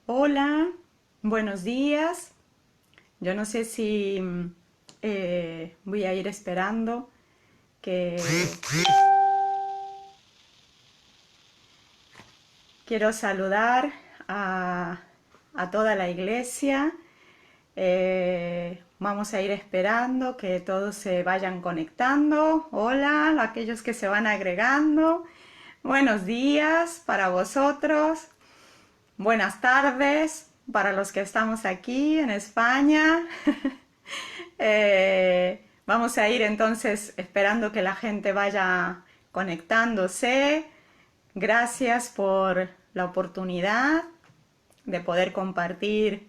Hola, buenos días. Yo no sé si voy a ir esperando que quiero saludar a, a toda la iglesia. Vamos a ir esperando que todos se vayan conectando. Hola, a aquellos que se van agregando. Buenos días para vosotros. Buenas tardes para los que estamos aquí en España. Vamos a ir entonces esperando que la gente vaya conectándose. Gracias por la oportunidad de poder compartir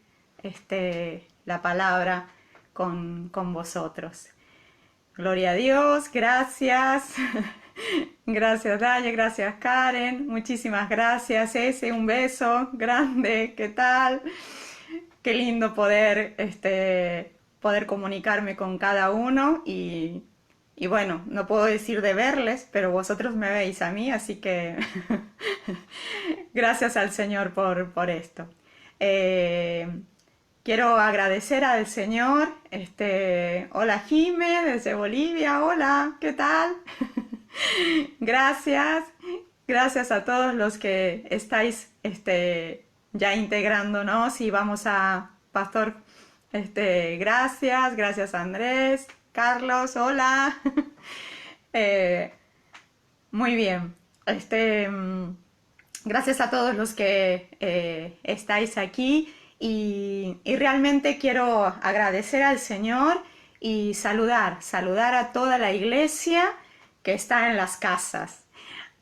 la palabra con vosotros. Gloria a Dios, gracias. Gracias Daye, gracias Karen, muchísimas gracias. Un beso grande, ¿qué tal? Qué lindo poder comunicarme con cada uno y bueno, no puedo decir de verles, pero vosotros me veis a mí, así que gracias al Señor por esto. Eh, Quiero agradecer al Señor, hola Jime, desde Bolivia, hola, ¿qué tal? Gracias, gracias a todos los que estáis ya integrándonos y vamos a Pastor, gracias Andrés, Carlos, hola. Eh, Muy bien, gracias a todos los que estáis aquí y realmente quiero agradecer al Señor y saludar a toda la iglesia que está en las casas.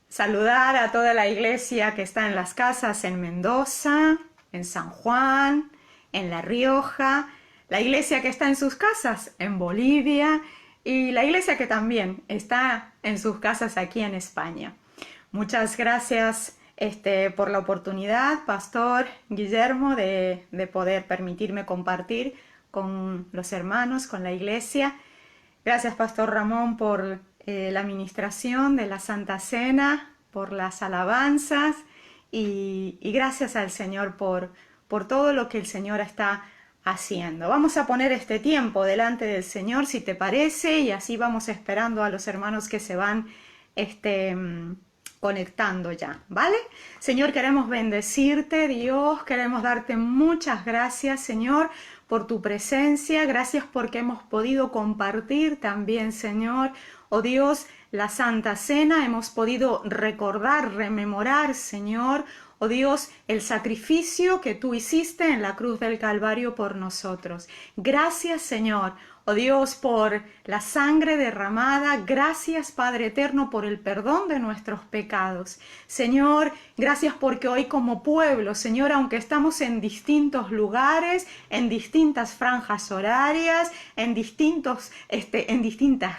Saludar a toda la iglesia que está en las casas en Mendoza, en San Juan, en La Rioja, la iglesia que está en sus casas en Bolivia y la iglesia que también está en sus casas aquí en España. Muchas gracias por la oportunidad, Pastor Guillermo, de poder permitirme compartir con los hermanos, con la iglesia. Gracias, Pastor Ramón, por la administración de la Santa Cena, por las alabanzas y gracias al Señor por todo lo que el Señor está haciendo. Vamos a poner este tiempo delante del Señor, si te parece, y así vamos esperando a los hermanos que se van conectando ya, ¿vale? Señor, queremos bendecirte, Dios, queremos darte muchas gracias, Señor, por tu presencia, gracias porque hemos podido compartir también, Señor, oh Dios, la Santa Cena, hemos podido recordar, rememorar, Señor, oh Dios, el sacrificio que tú hiciste en la cruz del Calvario por nosotros. Gracias, Señor, oh Dios, por la sangre derramada. Gracias, Padre eterno, por el perdón de nuestros pecados. Señor, gracias porque hoy como pueblo, Señor, aunque estamos en distintos lugares, en distintas franjas horarias, en distintas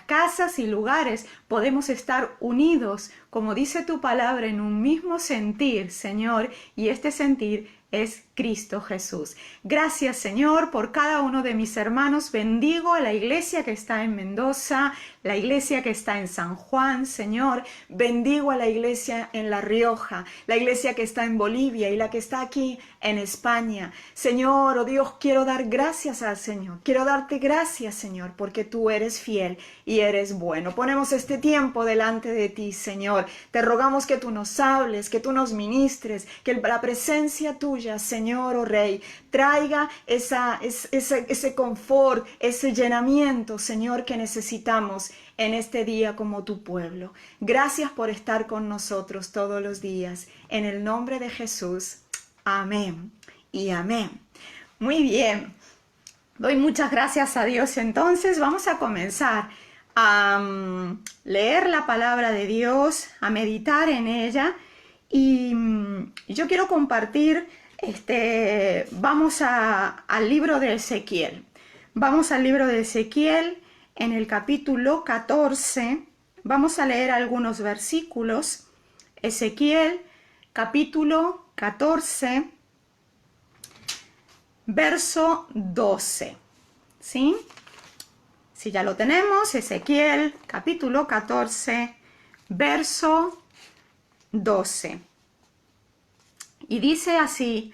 casas y lugares, podemos estar unidos, como dice tu palabra, en un mismo sentir, Señor, y este sentir es Cristo Jesús. Gracias, Señor, por cada uno de mis hermanos. Bendigo a la iglesia que está en Mendoza, la iglesia que está en San Juan, Señor. Bendigo a la iglesia en La Rioja, la iglesia que está en Bolivia y la que está aquí en España. Señor, oh Dios, quiero dar gracias al Señor. Quiero darte gracias, Señor, porque tú eres fiel y eres bueno. Ponemos este tiempo delante de ti, Señor. Te rogamos que tú nos hables, que tú nos ministres, que la presencia tuya, Señor, oh Rey, traiga ese confort, ese llenamiento, Señor, que necesitamos en este día como tu pueblo. Gracias por estar con nosotros todos los días. En el nombre de Jesús. Amén y amén. Muy bien. Doy muchas gracias a Dios. Entonces vamos a comenzar a leer la palabra de Dios, a meditar en ella. Y yo quiero compartir, vamos al libro de Ezequiel. Vamos al libro de Ezequiel en el capítulo 14. Vamos a leer algunos versículos. Ezequiel, capítulo 14, verso 12. ¿Sí? Si ya lo tenemos, Ezequiel, capítulo 14, verso 12. Y dice así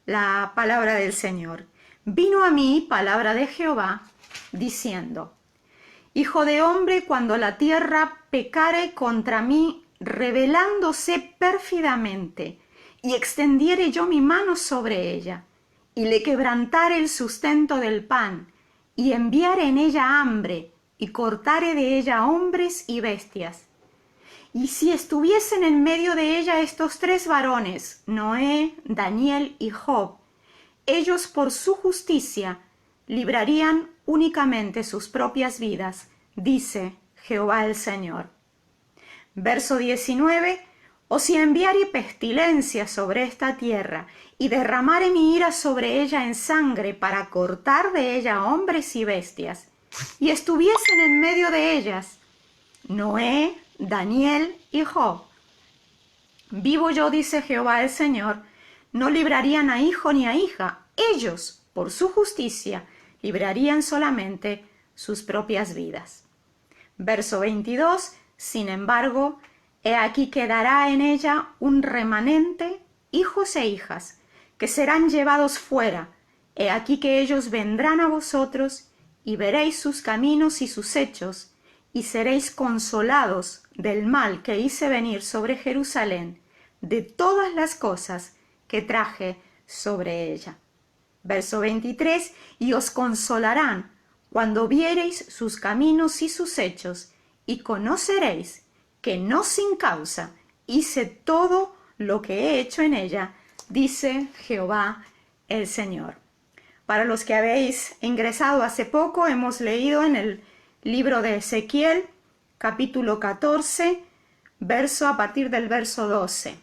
la palabra del Señor. Vino a mí palabra de Jehová, diciendo: Hijo de hombre, cuando la tierra pecare contra mí, rebelándose pérfidamente, y extendiere yo mi mano sobre ella, y le quebrantare el sustento del pan, y enviare en ella hambre, y cortare de ella hombres y bestias. Y si estuviesen en medio de ella estos tres varones, Noé, Daniel y Job, ellos por su justicia librarían únicamente sus propias vidas, dice Jehová el Señor. Verso 19: O si enviare pestilencia sobre esta tierra, y derramare mi ira sobre ella en sangre, para cortar de ella hombres y bestias, y estuviesen en medio de ellas Noé, Daniel y Job, vivo yo, dice Jehová el Señor, no librarían a hijo ni a hija, ellos, por su justicia, librarían solamente sus propias vidas. Verso 22: Sin embargo, he aquí quedará en ella un remanente, hijos e hijas, que serán llevados fuera. He aquí que ellos vendrán a vosotros, y veréis sus caminos y sus hechos, y seréis consolados del mal que hice venir sobre Jerusalén, de todas las cosas que traje sobre ella. Verso 23: Y os consolarán cuando viereis sus caminos y sus hechos, y conoceréis que no sin causa hice todo lo que he hecho en ella, dice Jehová el Señor. Para los que habéis ingresado hace poco, hemos leído en el libro de Ezequiel, capítulo 14, a partir del verso 12.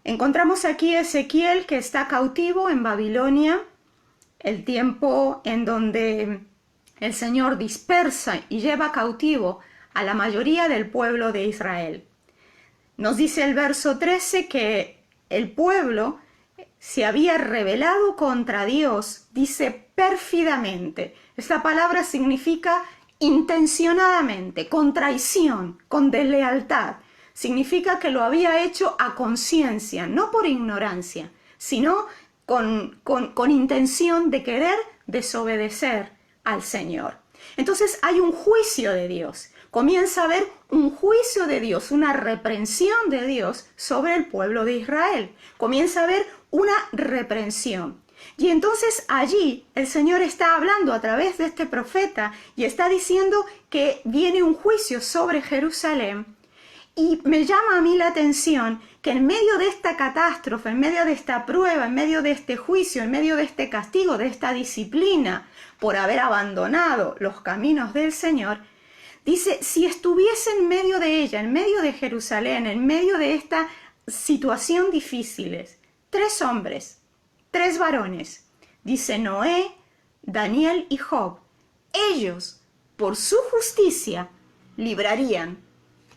Encontramos aquí a Ezequiel, que está cautivo en Babilonia, el tiempo en donde el Señor dispersa y lleva cautivo a la mayoría del pueblo de Israel. Nos dice el verso 13 que el pueblo se había rebelado contra Dios, dice pérfidamente. Esta palabra significa intencionadamente, con traición, con deslealtad. Significa que lo había hecho a conciencia, no por ignorancia, sino con intención de querer desobedecer al Señor. Entonces hay un juicio de Dios. Comienza a haber un juicio de Dios, una reprensión de Dios sobre el pueblo de Israel. Comienza a haber una reprensión. Y entonces allí el Señor está hablando a través de este profeta y está diciendo que viene un juicio sobre Jerusalén. Y me llama a mí la atención que en medio de esta catástrofe, en medio de esta prueba, en medio de este juicio, en medio de este castigo, de esta disciplina por haber abandonado los caminos del Señor, dice: si estuviese en medio de ella, en medio de Jerusalén, en medio de esta situación difícil, tres hombres, tres varones, dice Noé, Daniel y Job, ellos, por su justicia, librarían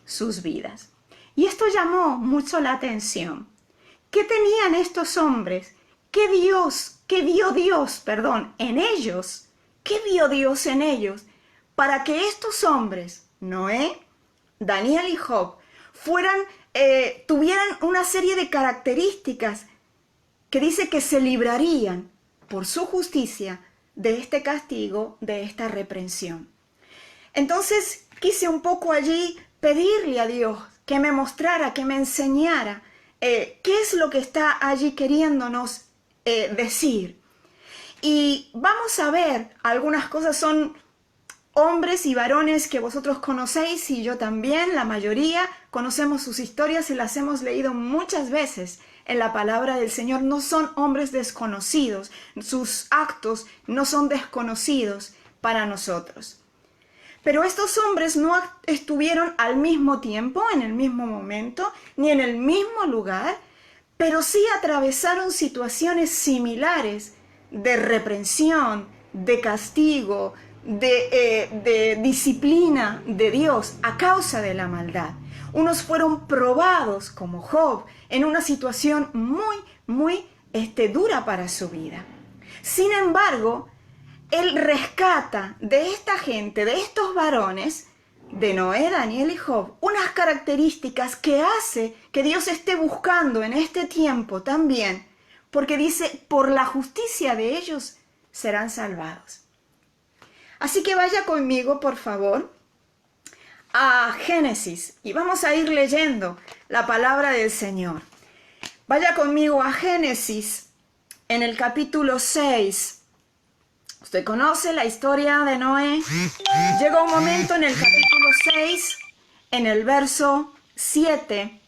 sus vidas. Y esto llamó mucho la atención. ¿Qué tenían estos hombres? ¿Qué vio Dios en ellos? ¿Qué vio Dios en ellos? Para que estos hombres, Noé, Daniel y Job, tuvieran una serie de características que dice que se librarían por su justicia de este castigo, de esta reprensión. Entonces quise un poco allí pedirle a Dios que me mostrara, que me enseñara qué es lo que está allí queriéndonos decir. Y vamos a ver, algunas cosas son hombres y varones que vosotros conocéis y yo también, la mayoría, conocemos sus historias y las hemos leído muchas veces en la palabra del Señor. No son hombres desconocidos, sus actos no son desconocidos para nosotros. Pero estos hombres no estuvieron al mismo tiempo, en el mismo momento, ni en el mismo lugar, pero sí atravesaron situaciones similares de reprensión, de castigo, de disciplina de Dios a causa de la maldad. Unos fueron probados, como Job, en una situación muy dura para su vida. Sin embargo, Él rescata de esta gente, de estos varones, de Noé, Daniel y Job, unas características que hace que Dios esté buscando en este tiempo también porque dice, por la justicia de ellos serán salvados. Así que vaya conmigo, por favor, a Génesis y vamos a ir leyendo la palabra del Señor. Vaya conmigo a Génesis en el capítulo 6. Usted conoce la historia de Noé. Llega un momento en el capítulo 6, en el verso 7,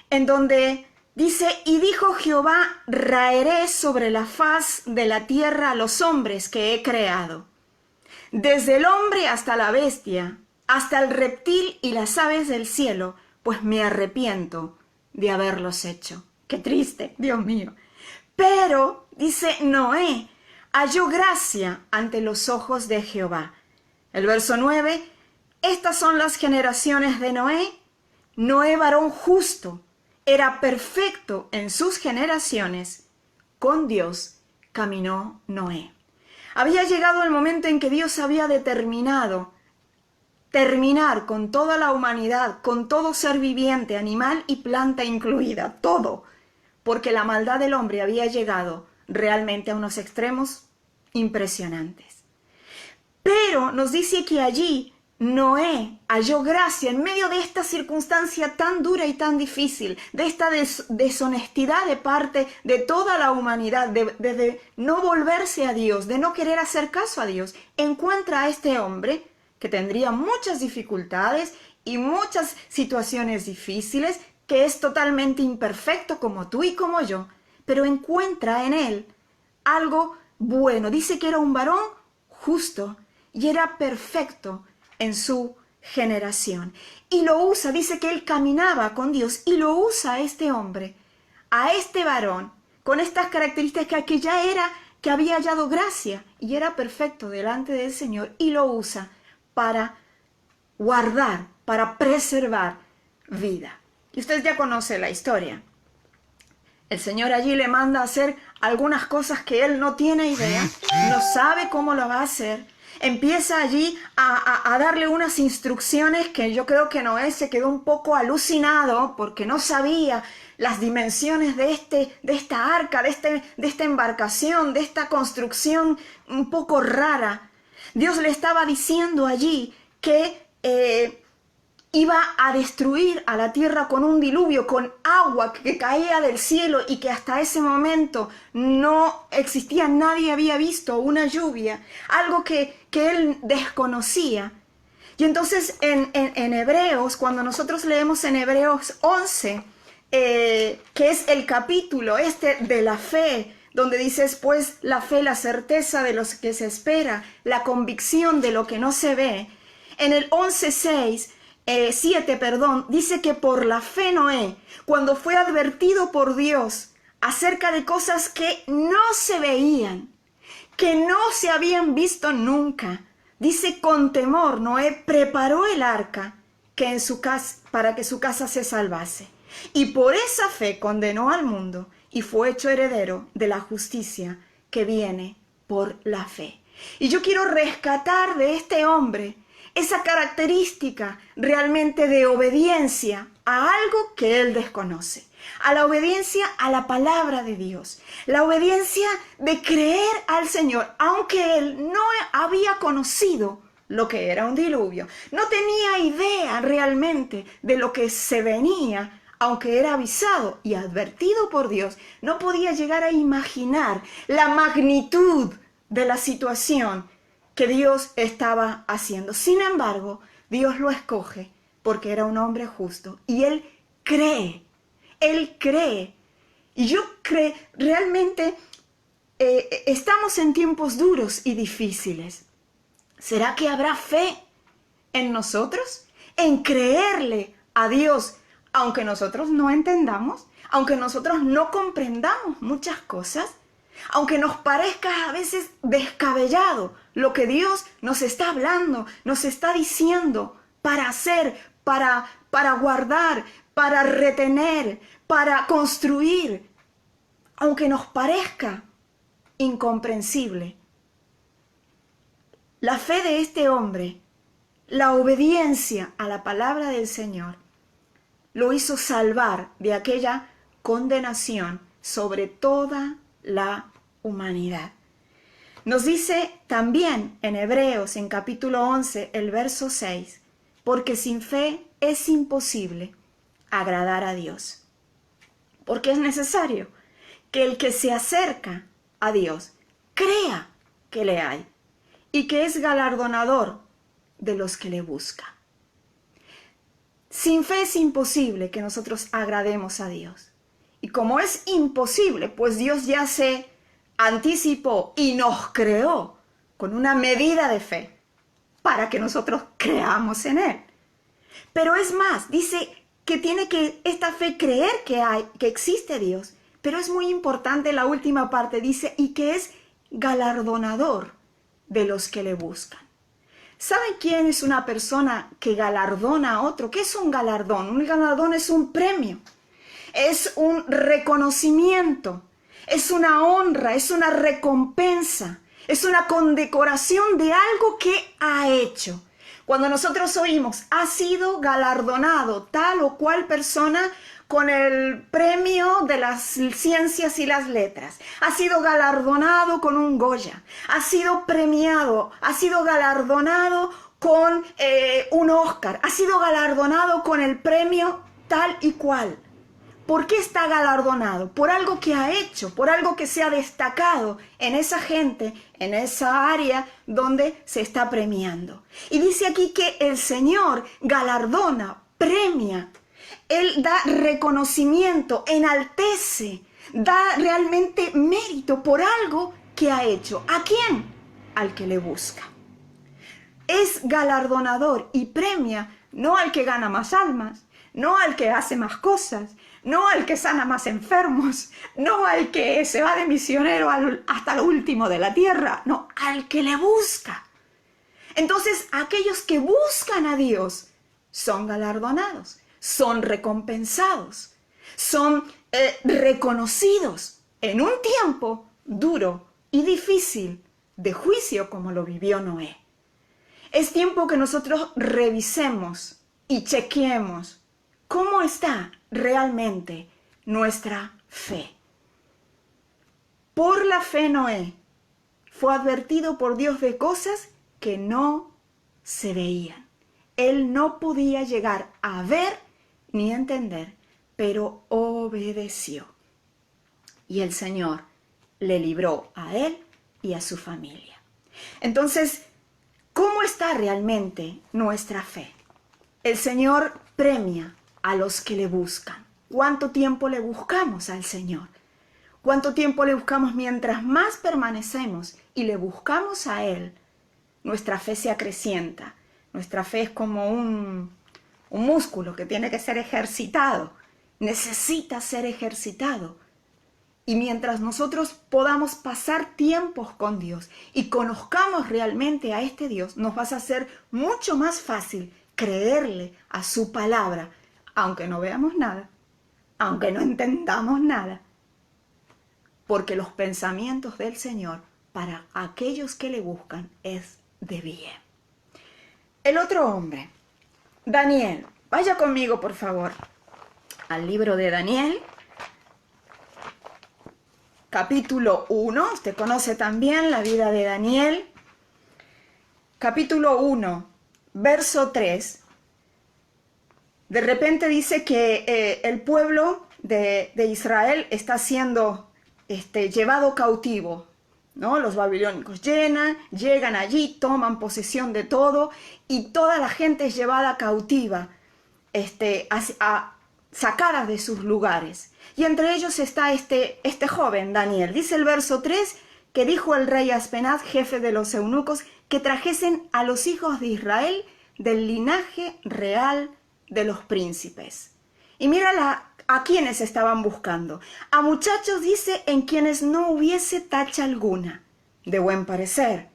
en donde dice, y dijo Jehová, raeré sobre la faz de la tierra a los hombres que he creado, desde el hombre hasta la bestia, hasta el reptil y las aves del cielo, pues me arrepiento de haberlos hecho. Qué triste, Dios mío. Pero, dice Noé, halló gracia ante los ojos de Jehová. El verso 9, estas son las generaciones de Noé. Noé, varón justo, era perfecto en sus generaciones. Con Dios caminó Noé. Había llegado el momento en que Dios había determinado terminar con toda la humanidad, con todo ser viviente, animal y planta incluida, todo, porque la maldad del hombre había llegado realmente a unos extremos impresionantes. Pero nos dice que allí Noé halló gracia en medio de esta circunstancia tan dura y tan difícil, de esta deshonestidad de parte de toda la humanidad, de no volverse a Dios, de no querer hacer caso a Dios. Encuentra a este hombre que tendría muchas dificultades y muchas situaciones difíciles, que es totalmente imperfecto como tú y como yo, pero encuentra en él algo bueno. Dice que era un varón justo y era perfecto en su generación. Y lo usa, dice que él caminaba con Dios y lo usa a este hombre, a este varón, con estas características que había hallado gracia y era perfecto delante del Señor, y lo usa para guardar, para preservar vida. Y usted ya conoce la historia. El Señor allí le manda a hacer algunas cosas que él no tiene idea, no sabe cómo lo va a hacer. Empieza allí a darle unas instrucciones que yo creo que Noé se quedó un poco alucinado porque no sabía las dimensiones de esta arca, de esta embarcación, de esta construcción un poco rara. Dios le estaba diciendo allí que iba a destruir a la tierra con un diluvio, con agua que caía del cielo, y que hasta ese momento no existía, nadie había visto una lluvia, algo que él desconocía. Y entonces en Hebreos, cuando nosotros leemos en Hebreos 11, que es el capítulo de la fe, donde dices, pues la fe, la certeza de lo que se espera, la convicción de lo que no se ve. En el 7, dice que por la fe Noé, cuando fue advertido por Dios acerca de cosas que no se veían, que no se habían visto nunca, dice, con temor Noé preparó el arca para que su casa se salvase. Y por esa fe condenó al mundo y fue hecho heredero de la justicia que viene por la fe. Y yo quiero rescatar de este hombre esa característica realmente de obediencia a algo que él desconoce, a la obediencia a la palabra de Dios, la obediencia de creer al Señor, aunque él no había conocido lo que era un diluvio, no tenía idea realmente de lo que se venía, aunque era avisado y advertido por Dios, no podía llegar a imaginar la magnitud de la situación que Dios estaba haciendo. Sin embargo, Dios lo escoge porque era un hombre justo y él cree. Y yo creo, realmente estamos en tiempos duros y difíciles. ¿Será que habrá fe en nosotros? En creerle a Dios, aunque nosotros no entendamos, aunque nosotros no comprendamos muchas cosas, aunque nos parezca a veces descabellado lo que Dios nos está hablando, nos está diciendo para hacer, para guardar, para retener, para construir, aunque nos parezca incomprensible. La fe de este hombre, la obediencia a la palabra del Señor, lo hizo salvar de aquella condenación sobre toda la humanidad. Nos dice también en Hebreos, en capítulo 11, el verso 6, porque sin fe es imposible agradar a Dios. Porque es necesario que el que se acerca a Dios crea que le hay y que es galardonador de los que le buscan. Sin fe es imposible que nosotros agrademos a Dios. Y como es imposible, pues Dios ya se anticipó y nos creó con una medida de fe para que nosotros creamos en Él. Pero es más, dice que tiene que esta fe creer que existe Dios. Pero es muy importante la última parte, dice, y que es galardonador de los que le buscan. ¿Saben quién es una persona que galardona a otro? ¿Qué es un galardón? Un galardón es un premio, es un reconocimiento, es una honra, es una recompensa, es una condecoración de algo que ha hecho. Cuando nosotros oímos, ha sido galardonado tal o cual persona con el premio de las ciencias y las letras, ha sido galardonado con un Goya, ha sido premiado, ha sido galardonado con un Oscar, ha sido galardonado con el premio tal y cual. ¿Por qué está galardonado? Por algo que ha hecho, por algo que se ha destacado en esa gente, en esa área donde se está premiando. Y dice aquí que el Señor galardona, premia. Él da reconocimiento, enaltece, da realmente mérito por algo que ha hecho. ¿A quién? Al que le busca. Es galardonador y premia no al que gana más almas, no al que hace más cosas, no al que sana más enfermos, no al que se va de misionero hasta lo último de la tierra, no, al que le busca. Entonces, aquellos que buscan a Dios son galardonados, son recompensados, son reconocidos en un tiempo duro y difícil de juicio como lo vivió Noé. Es tiempo que nosotros revisemos y chequeemos cómo está realmente nuestra fe. Por la fe Noé fue advertido por Dios de cosas que no se veían. Él no podía llegar a ver ni entender, pero obedeció. Y el Señor le libró a él y a su familia. Entonces, ¿cómo está realmente nuestra fe? El Señor premia a los que le buscan. ¿Cuánto tiempo le buscamos al Señor? ¿Cuánto tiempo le buscamos? Mientras más permanecemos y le buscamos a Él, nuestra fe se acrecienta. Nuestra fe es como un músculo que tiene que ser ejercitado. Necesita ser ejercitado. Y mientras nosotros podamos pasar tiempos con Dios y conozcamos realmente a este Dios, nos va a hacer mucho más fácil creerle a su palabra, aunque no veamos nada, aunque no entendamos nada, porque los pensamientos del Señor para aquellos que le buscan es de bien. El otro hombre, Daniel. Vaya conmigo, por favor, al libro de Daniel, capítulo 1. Usted conoce también la vida de Daniel. Capítulo 1, verso 3. De repente dice que el pueblo de Israel está siendo llevado cautivo, ¿no? Los babilónicos llegan allí, toman posesión de todo y toda la gente es llevada cautiva, sacada de sus lugares. Y entre ellos está este joven, Daniel. Dice el verso 3 que dijo el rey Aspenaz, jefe de los eunucos, que trajesen a los hijos de Israel del linaje real de los príncipes. Y mira a quienes estaban buscando. A muchachos, dice, en quienes no hubiese tacha alguna, de buen parecer,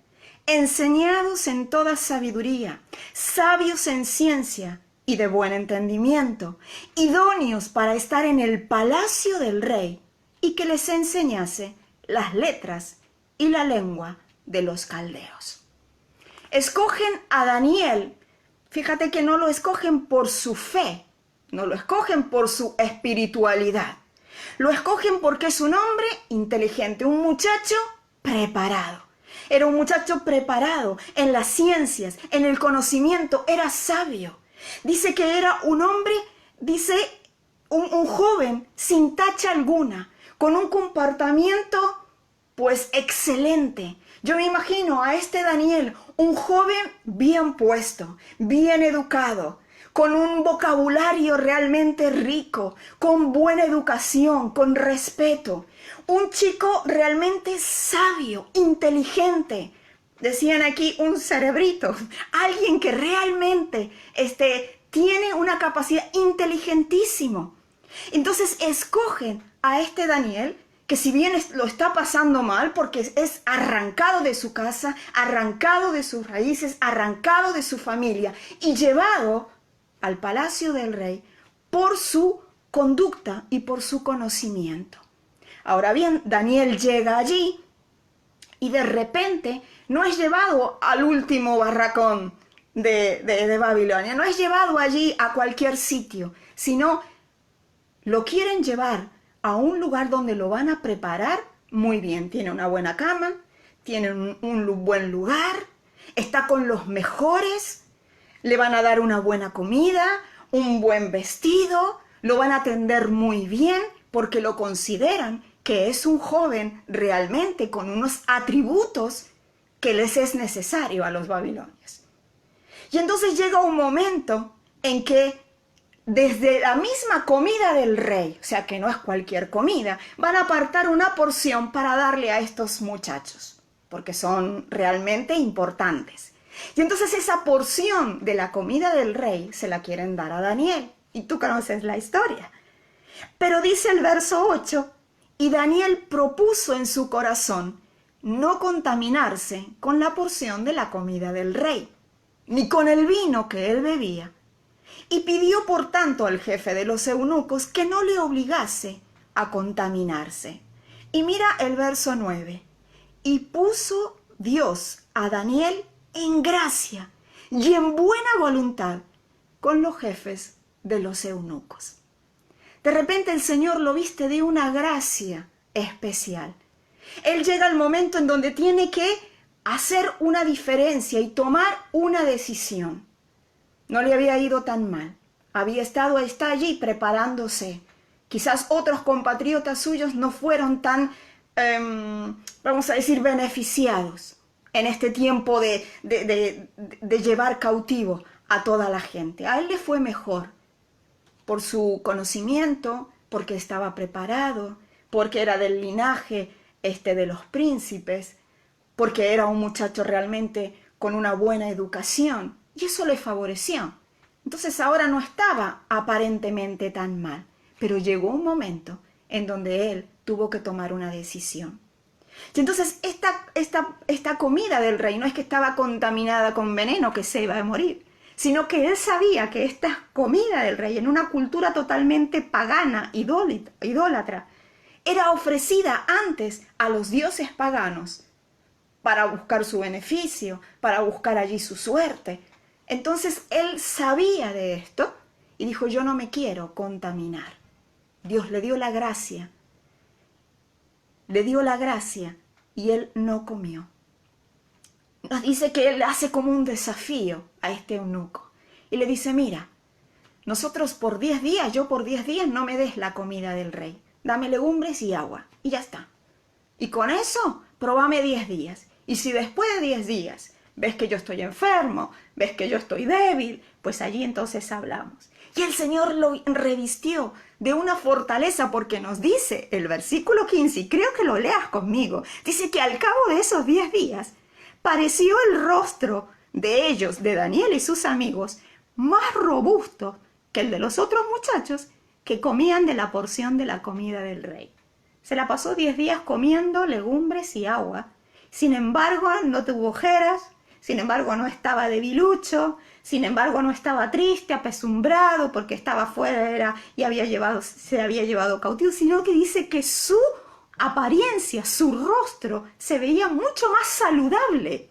enseñados en toda sabiduría, sabios en ciencia y de buen entendimiento, idóneos para estar en el palacio del rey, y que les enseñase las letras y la lengua de los caldeos. Escogen a Daniel. Fíjate que no lo escogen por su fe, no lo escogen por su espiritualidad, Lo escogen porque es un hombre inteligente, un muchacho preparado. Era un muchacho preparado en las ciencias, en el conocimiento, era sabio. Dice que era un hombre, dice, un joven sin tacha alguna, con un comportamiento pues excelente. Yo me imagino a este Daniel, un joven bien puesto, bien educado, con un vocabulario realmente rico, con buena educación, con respeto. Un chico realmente sabio, inteligente. Decían aquí un cerebrito, alguien que realmente tiene una capacidad inteligentísimo. Entonces escogen a este Daniel, que si bien lo está pasando mal porque es arrancado de su casa, arrancado de sus raíces, arrancado de su familia y llevado al palacio del rey por su conducta y por su conocimiento. Ahora bien, Daniel llega allí y de repente no es llevado al último barracón de Babilonia, no es llevado allí a cualquier sitio, sino lo quieren llevar a un lugar donde lo van a preparar muy bien. Tiene una buena cama, tiene un buen lugar, está con los mejores, le van a dar una buena comida, un buen vestido, lo van a atender muy bien porque lo consideran que es un joven realmente con unos atributos que les es necesario a los babilonios. Y entonces llega un momento en que desde la misma comida del rey, o sea que no es cualquier comida, van a apartar una porción para darle a estos muchachos, porque son realmente importantes. Y entonces esa porción de la comida del rey se la quieren dar a Daniel. Y tú conoces la historia. Pero dice el verso 8, y Daniel propuso en su corazón no contaminarse con la porción de la comida del rey, ni con el vino que él bebía. Y pidió por tanto al jefe de los eunucos que no le obligase a contaminarse. Y mira el verso 9. Y puso Dios a Daniel en gracia y en buena voluntad con los jefes de los eunucos. De repente el Señor lo viste de una gracia especial. Él llega al momento en donde tiene que hacer una diferencia y tomar una decisión. No le había ido tan mal. Está allí preparándose. Quizás otros compatriotas suyos no fueron tan, vamos a decir, beneficiados en este tiempo de llevar cautivo a toda la gente. A él le fue mejor por su conocimiento, porque estaba preparado, porque era del linaje de los príncipes, porque era un muchacho realmente con una buena educación. Y eso le favoreció. Entonces ahora no estaba aparentemente tan mal, pero llegó un momento en donde él tuvo que tomar una decisión. Y entonces esta comida del rey no es que estaba contaminada con veneno que se iba a morir, sino que él sabía que esta comida del rey, en una cultura totalmente pagana, idólatra, era ofrecida antes a los dioses paganos para buscar su beneficio, para buscar allí su suerte. Entonces él sabía de esto y dijo, yo no me quiero contaminar. Dios le dio la gracia y él no comió. Nos dice que él hace como un desafío a este eunuco y le dice, mira, nosotros por 10 días, yo por 10 días no me des la comida del rey, dame legumbres y agua y ya está. Y con eso, probame 10 días. Y si después de 10 días ves que yo estoy enfermo, ves que yo estoy débil, pues allí entonces hablamos. Y el Señor lo revistió de una fortaleza porque nos dice el versículo 15, y creo que lo leas conmigo, dice que al cabo de esos 10 días pareció el rostro de ellos, de Daniel y sus amigos, más robusto que el de los otros muchachos que comían de la porción de la comida del rey. Se la pasó 10 días comiendo legumbres y agua. Sin embargo, no tuvo ojeras, sin embargo, no estaba debilucho, sin embargo, no estaba triste, apesumbrado, porque estaba fuera y se había llevado cautivo, sino que dice que su apariencia, su rostro, se veía mucho más saludable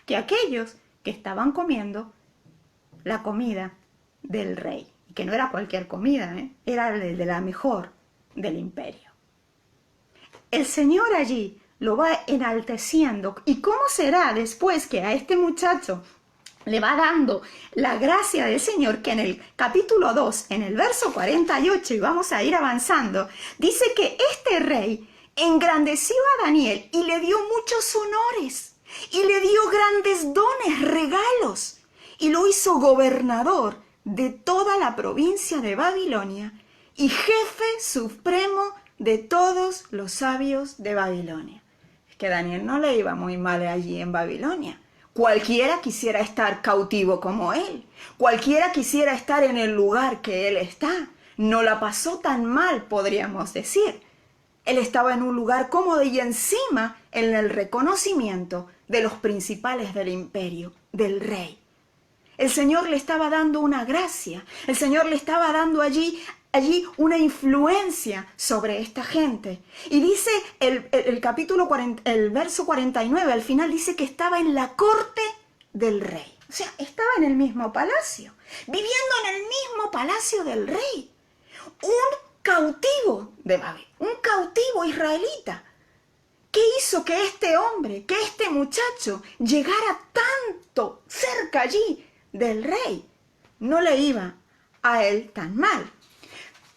que aquellos que estaban comiendo la comida del rey. Y que no era cualquier comida, era de la mejor del imperio. el Señor allí lo va enalteciendo. ¿Y cómo será después que a este muchacho le va dando la gracia del Señor? Que en el capítulo 2, en el verso 48, y vamos a ir avanzando, dice que este rey engrandeció a Daniel y le dio muchos honores, y le dio grandes dones, regalos, y lo hizo gobernador de toda la provincia de Babilonia y jefe supremo de todos los sabios de Babilonia. Es que Daniel no le iba muy mal allí en Babilonia. Cualquiera quisiera estar cautivo como él. Cualquiera quisiera estar en el lugar que él está. No la pasó tan mal, podríamos decir. Él estaba en un lugar cómodo y encima en el reconocimiento de los principales del imperio, del rey. El Señor le estaba dando una gracia. El Señor le estaba dando allí una influencia sobre esta gente. Y dice el capítulo 40, el verso 49, al final dice que estaba en la corte del rey. O sea, estaba en el mismo palacio, viviendo en el mismo palacio del rey. Un cautivo de Babel, un cautivo israelita. ¿Qué hizo que este hombre, que este muchacho llegara tanto cerca allí del rey? No le iba a él tan mal.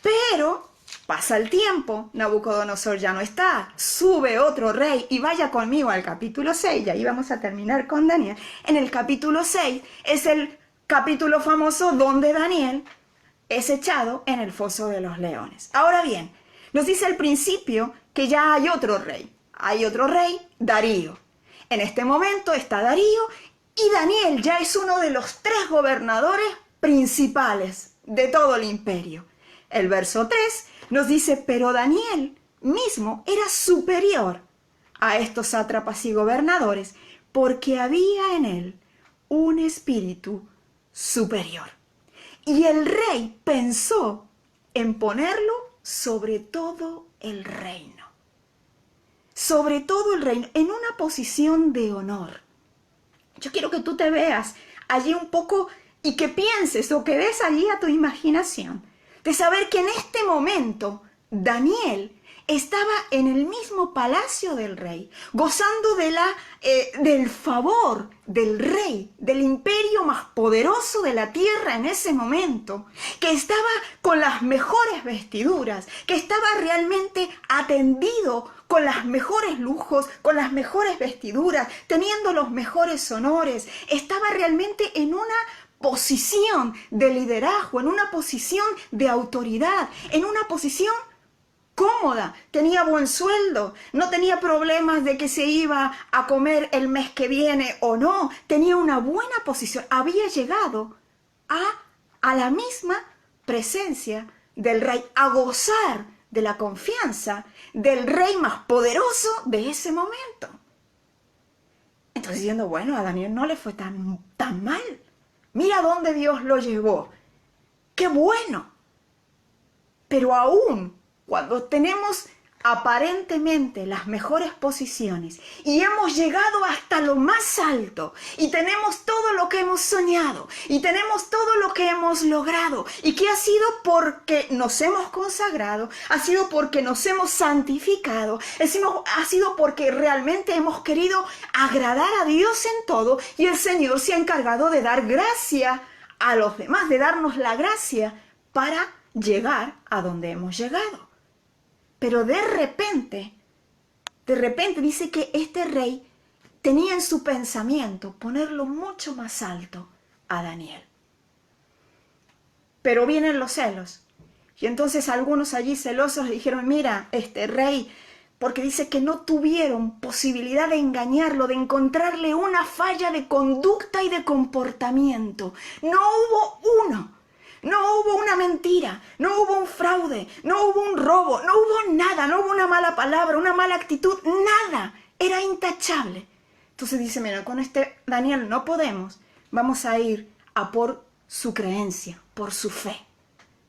Pero pasa el tiempo, Nabucodonosor ya no está, sube otro rey, y vaya conmigo al capítulo 6, y ahí vamos a terminar con Daniel. En el capítulo 6 es el capítulo famoso donde Daniel es echado en el foso de los leones. Ahora bien, nos dice al principio que ya hay otro rey. Hay otro rey, Darío. En este momento está Darío, y Daniel ya es uno de los 3 gobernadores principales de todo el imperio. El verso 3 nos dice, pero Daniel mismo era superior a estos sátrapas y gobernadores, porque había en él un espíritu superior. Y el rey pensó en ponerlo sobre todo el reino. Sobre todo el reino, en una posición de honor. Yo quiero que tú te veas allí un poco y que pienses o que des allí a tu imaginación de saber que en este momento Daniel estaba en el mismo palacio del rey, gozando del favor del rey, del imperio más poderoso de la tierra en ese momento, que estaba con las mejores vestiduras, que estaba realmente atendido con los mejores lujos, con las mejores vestiduras, teniendo los mejores honores. Estaba realmente en una posición de liderazgo, en una posición de autoridad, en una posición cómoda, tenía buen sueldo, no tenía problemas de que se iba a comer el mes que viene o no, tenía una buena posición, había llegado a la misma presencia del rey, a gozar de la confianza del rey más poderoso de ese momento. Entonces diciendo, bueno, a Daniel no le fue tan mal. Mira dónde Dios lo llevó. ¡Qué bueno! Pero aún cuando tenemos aparentemente las mejores posiciones y hemos llegado hasta lo más alto y tenemos todo lo que hemos soñado y tenemos todo lo que hemos logrado, y que ha sido porque nos hemos consagrado, ha sido porque nos hemos santificado, ha sido porque realmente hemos querido agradar a Dios en todo, y el Señor se ha encargado de dar gracia a los demás, de darnos la gracia para llegar a donde hemos llegado. Pero de repente dice que este rey tenía en su pensamiento ponerlo mucho más alto a Daniel. Pero vienen los celos. Y entonces algunos allí celosos dijeron, mira, este rey, porque dice que no tuvieron posibilidad de engañarlo, de encontrarle una falla de conducta y de comportamiento. No hubo uno. No hubo una mentira, no hubo un fraude, no hubo un robo, no hubo nada, no hubo una mala palabra, una mala actitud, nada. Era intachable. Entonces dice, mira, con este Daniel no podemos. Vamos a ir a por su creencia, por su fe.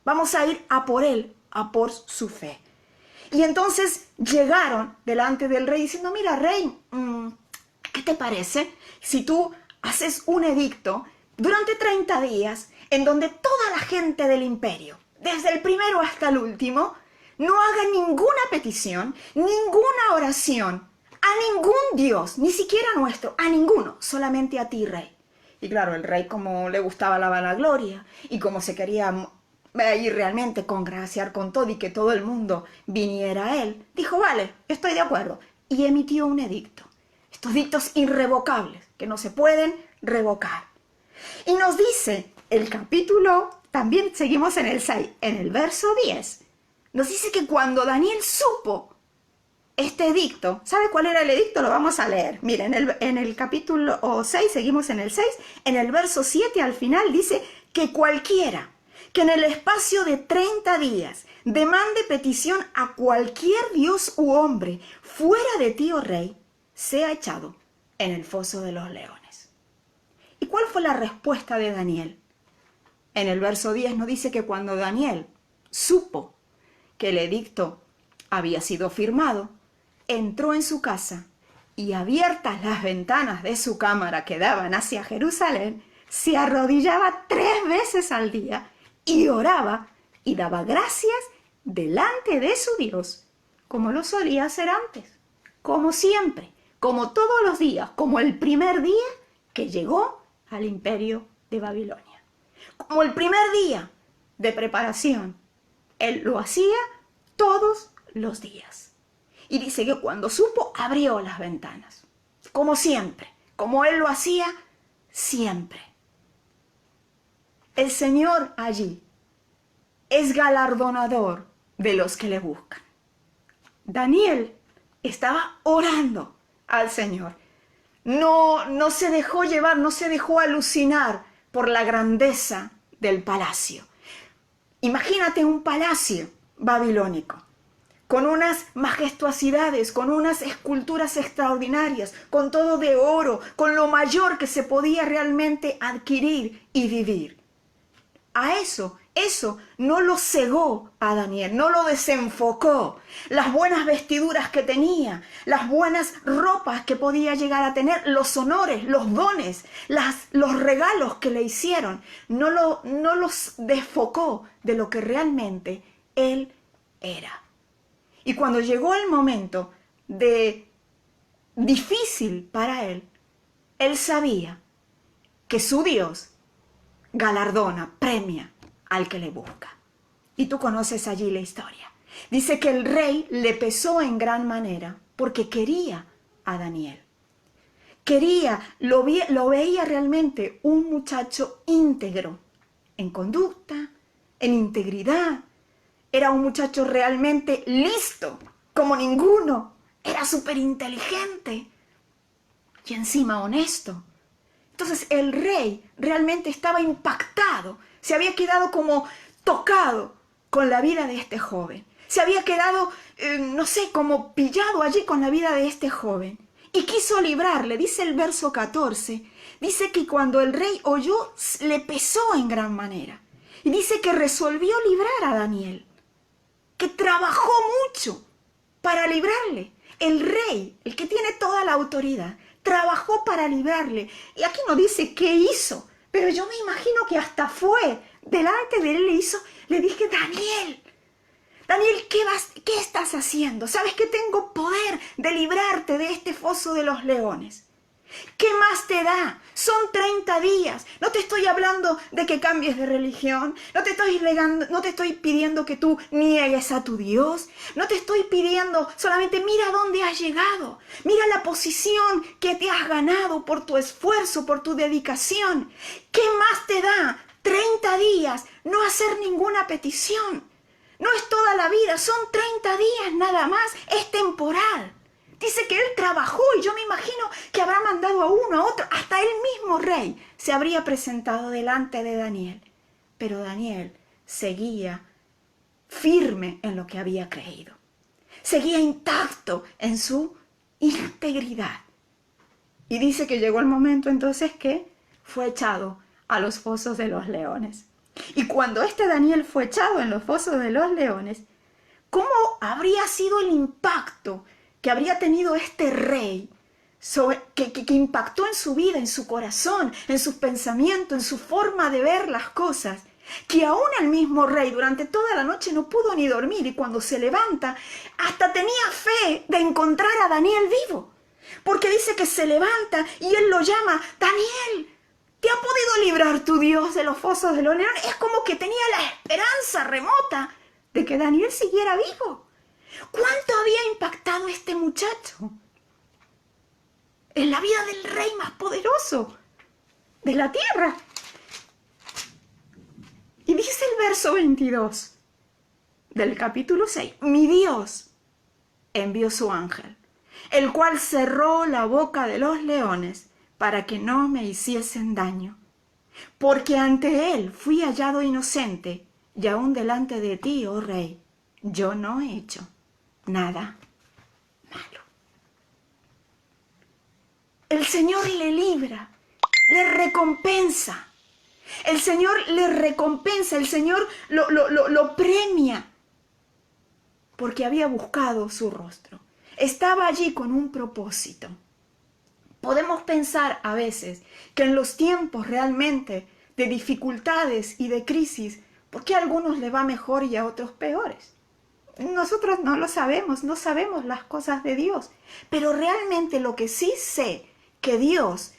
Vamos a ir a por él, a por su fe. Y entonces llegaron delante del rey diciendo, mira, rey, ¿qué te parece si tú haces un edicto durante 30 días en donde toda la gente del imperio, desde el primero hasta el último, no haga ninguna petición, ninguna oración, a ningún Dios, ni siquiera nuestro, a ninguno, solamente a ti, rey. Y claro, el rey, como le gustaba la vanagloria y como se quería ir realmente congraciar con todo y que todo el mundo viniera a él, dijo, vale, estoy de acuerdo. Y emitió un edicto. Estos dictos irrevocables, que no se pueden revocar. Y nos dice el capítulo, también seguimos en el 6, en el verso 10, nos dice que cuando Daniel supo este edicto, ¿sabe cuál era el edicto? Lo vamos a leer. Miren, en el capítulo 6, seguimos en el 6, en el verso 7 al final dice que cualquiera que en el espacio de 30 días demande petición a cualquier dios u hombre fuera de ti, oh rey, sea echado en el foso de los leones. ¿Y cuál fue la respuesta de Daniel? En el verso 10 nos dice que cuando Daniel supo que el edicto había sido firmado, entró en su casa y, abiertas las ventanas de su cámara que daban hacia Jerusalén, se arrodillaba 3 veces al día y oraba y daba gracias delante de su Dios, como lo solía hacer antes, como siempre, como todos los días, como el primer día que llegó al imperio de Babilonia. Como el primer día de preparación, él lo hacía todos los días. Y dice que cuando supo, abrió las ventanas, como siempre, como él lo hacía siempre. El Señor allí es galardonador de los que le buscan. Daniel estaba orando al Señor. No se dejó llevar, no se dejó alucinar por la grandeza del palacio. Imagínate un palacio babilónico, con unas majestuosidades, con unas esculturas extraordinarias, con todo de oro, con lo mayor que se podía realmente adquirir y vivir. A eso no lo cegó a Daniel, no lo desenfocó. Las buenas vestiduras que tenía, las buenas ropas que podía llegar a tener, los honores, los dones, los regalos que le hicieron, no los desfocó de lo que realmente él era. Y cuando llegó el momento difícil para él, él sabía que su Dios galardona, premia al que le busca. Y tú conoces allí la historia. Dice que el rey le pesó en gran manera porque quería a Daniel. Lo veía realmente un muchacho íntegro, en conducta, en integridad. Era un muchacho realmente listo, como ninguno. Era súper inteligente y encima honesto. Entonces el rey realmente estaba impactado, se había quedado como tocado con la vida de este joven. Se había quedado, como pillado allí con la vida de este joven. Y quiso librarle, dice el verso 14, dice que cuando el rey oyó, le pesó en gran manera. Y dice que resolvió librar a Daniel, que trabajó mucho para librarle. El rey, el que tiene toda la autoridad, trabajó para librarle. Y aquí no dice qué hizo, pero yo me imagino que hasta fue delante de él, le dije, Daniel, ¿qué estás haciendo? ¿Sabes que tengo poder de librarte de este foso de los leones? ¿Qué más te da? Son 30 días. No te estoy hablando de que cambies de religión. No te estoy pidiendo que tú niegues a tu Dios. No te estoy pidiendo, solamente mira dónde has llegado. Mira la posición que te has ganado por tu esfuerzo, por tu dedicación. ¿Qué más te da? 30 días, no hacer ninguna petición. No es toda la vida, son 30 días nada más, es temporal. Dice que él trabajó y yo me imagino que habrá mandado a uno, a otro, hasta el mismo rey se habría presentado delante de Daniel. Pero Daniel seguía firme en lo que había creído. Seguía intacto en su integridad. Y dice que llegó el momento entonces que fue echado a los fosos de los leones. Y cuando Daniel fue echado en los fosos de los leones, ¿cómo habría sido el impacto que habría tenido este rey, que impactó en su vida, en su corazón, en sus pensamientos, en su forma de ver las cosas? que aún el mismo rey durante toda la noche no pudo ni dormir, y cuando se levanta hasta tenía fe de encontrar a Daniel vivo, porque dice que se levanta y él lo llama: Daniel, ¿te ha podido librar tu Dios de los fosos de los leones? Es como que tenía la esperanza remota de que Daniel siguiera vivo. ¿Cuánto había impactado este muchacho en la vida del rey más poderoso de la tierra? Y dice el verso 22 del capítulo 6, mi Dios envió su ángel, el cual cerró la boca de los leones para que no me hiciesen daño, porque ante él fui hallado inocente, y aún delante de ti, oh rey, yo no he hecho nada malo. El Señor le libra, le recompensa. El Señor le recompensa, el Señor lo premia, porque había buscado su rostro. Estaba allí con un propósito. Podemos pensar a veces que en los tiempos realmente de dificultades y de crisis, ¿por qué a algunos les va mejor y a otros peores? Nosotros no lo sabemos, no sabemos las cosas de Dios, pero realmente lo que sí sé, que Dios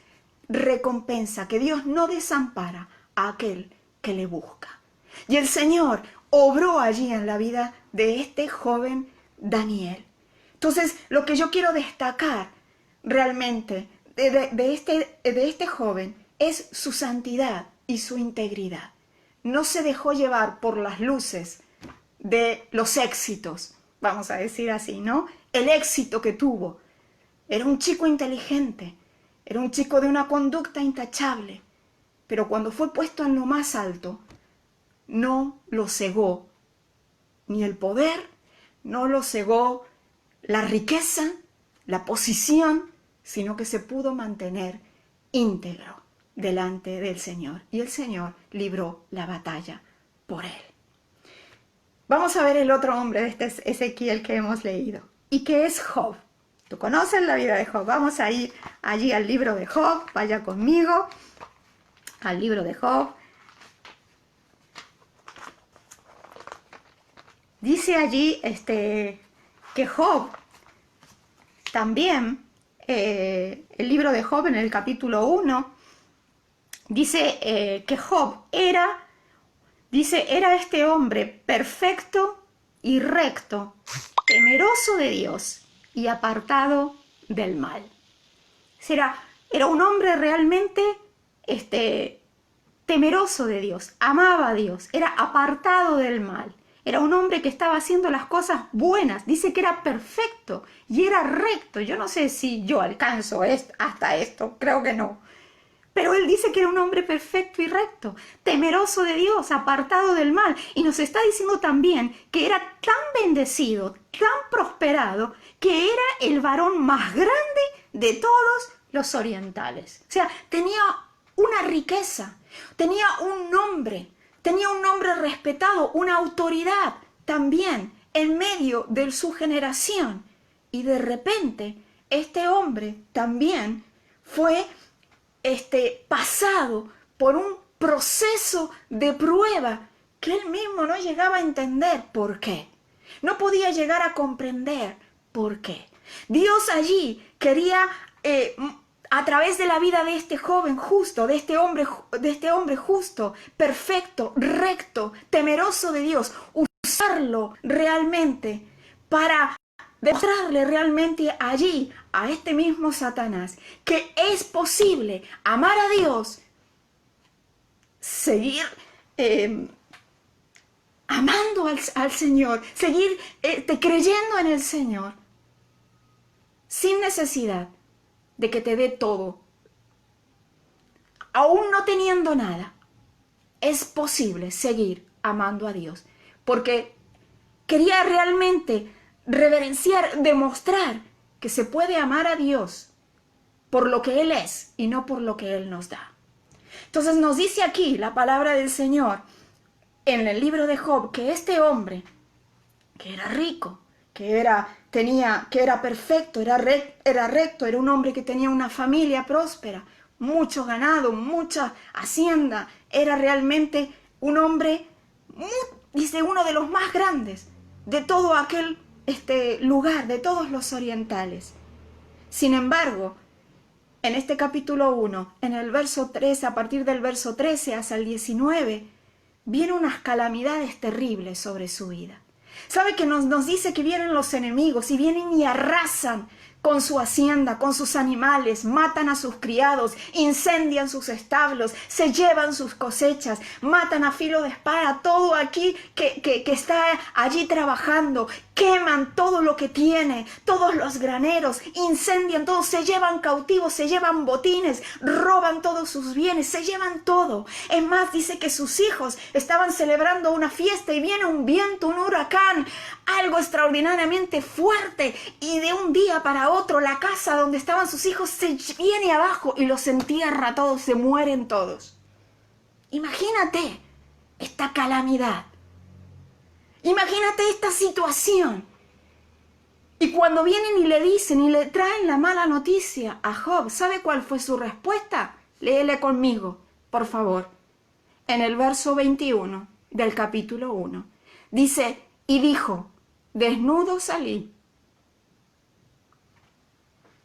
recompensa, que Dios no desampara a aquel que le busca. Y el Señor obró allí en la vida de este joven Daniel. Entonces, lo que yo quiero destacar realmente de este joven es su santidad y su integridad. No se dejó llevar por las luces de los éxitos, vamos a decir así, ¿no? El éxito que tuvo. Era un chico inteligente, era un chico de una conducta intachable, pero cuando fue puesto en lo más alto, no lo cegó ni el poder, no lo cegó la riqueza, la posición, sino que se pudo mantener íntegro delante del Señor. Y el Señor libró la batalla por él. Vamos a ver el otro hombre de este Ezequiel que hemos leído, y que es Job. Tú conoces la vida de Job. Vamos a ir allí al libro de Job. Vaya conmigo al libro de Job. Dice allí que Job también, el libro de Job en el capítulo 1, dice que Job era este hombre perfecto y recto, temeroso de Dios y apartado del mal. Era un hombre realmente temeroso de Dios, amaba a Dios, era apartado del mal. Era un hombre que estaba haciendo las cosas buenas. Dice que era perfecto y era recto. Yo no sé si yo alcanzo hasta esto, creo que no. Pero él dice que era un hombre perfecto y recto, temeroso de Dios, apartado del mal. Y nos está diciendo también que era tan bendecido, tan prosperado, que era el varón más grande de todos los orientales. O sea, tenía una riqueza, tenía un nombre respetado, una autoridad también en medio de su generación. Y de repente, este hombre también fue pasado por un proceso de prueba que él mismo no llegaba a entender por qué. No podía llegar a comprender por qué. Dios allí quería, a través de la vida de este joven justo, de este hombre justo, perfecto, recto, temeroso de Dios, usarlo realmente para demostrarle realmente allí a este mismo Satanás que es posible amar a Dios, seguir amando al Señor, seguir creyendo en el Señor, sin necesidad de que te dé todo. Aún no teniendo nada, es posible seguir amando a Dios, porque quería realmente reverenciar, demostrar que se puede amar a Dios por lo que Él es y no por lo que Él nos da. Entonces nos dice aquí la palabra del Señor en el libro de Job que este hombre, que era rico, que era perfecto, era recto, era un hombre que tenía una familia próspera, mucho ganado, mucha hacienda, era realmente un hombre, dice, uno de los más grandes de todo aquel lugar, de todos los orientales. Sin embargo, en este capítulo 1, en el verso 13, a partir del verso 13 hasta el 19, vienen unas calamidades terribles sobre su vida. ¿Sabe que nos dice que vienen los enemigos y vienen y arrasan con su hacienda, con sus animales, matan a sus criados, incendian sus establos, se llevan sus cosechas, matan a filo de espada todo aquí que está allí trabajando, queman todo lo que tiene, todos los graneros, incendian todo, se llevan cautivos, se llevan botines, roban todos sus bienes, se llevan todo. Es más, dice que sus hijos estaban celebrando una fiesta y viene un viento, un huracán, algo extraordinariamente fuerte, y de un día para otro la casa donde estaban sus hijos se viene abajo y los entierra todos, se mueren todos. Imagínate esta calamidad. Imagínate esta situación. Y cuando vienen y le dicen y le traen la mala noticia a Job, ¿sabe cuál fue su respuesta? Léele conmigo, por favor. En el verso 21 del capítulo 1. Dice, y dijo, desnudo salí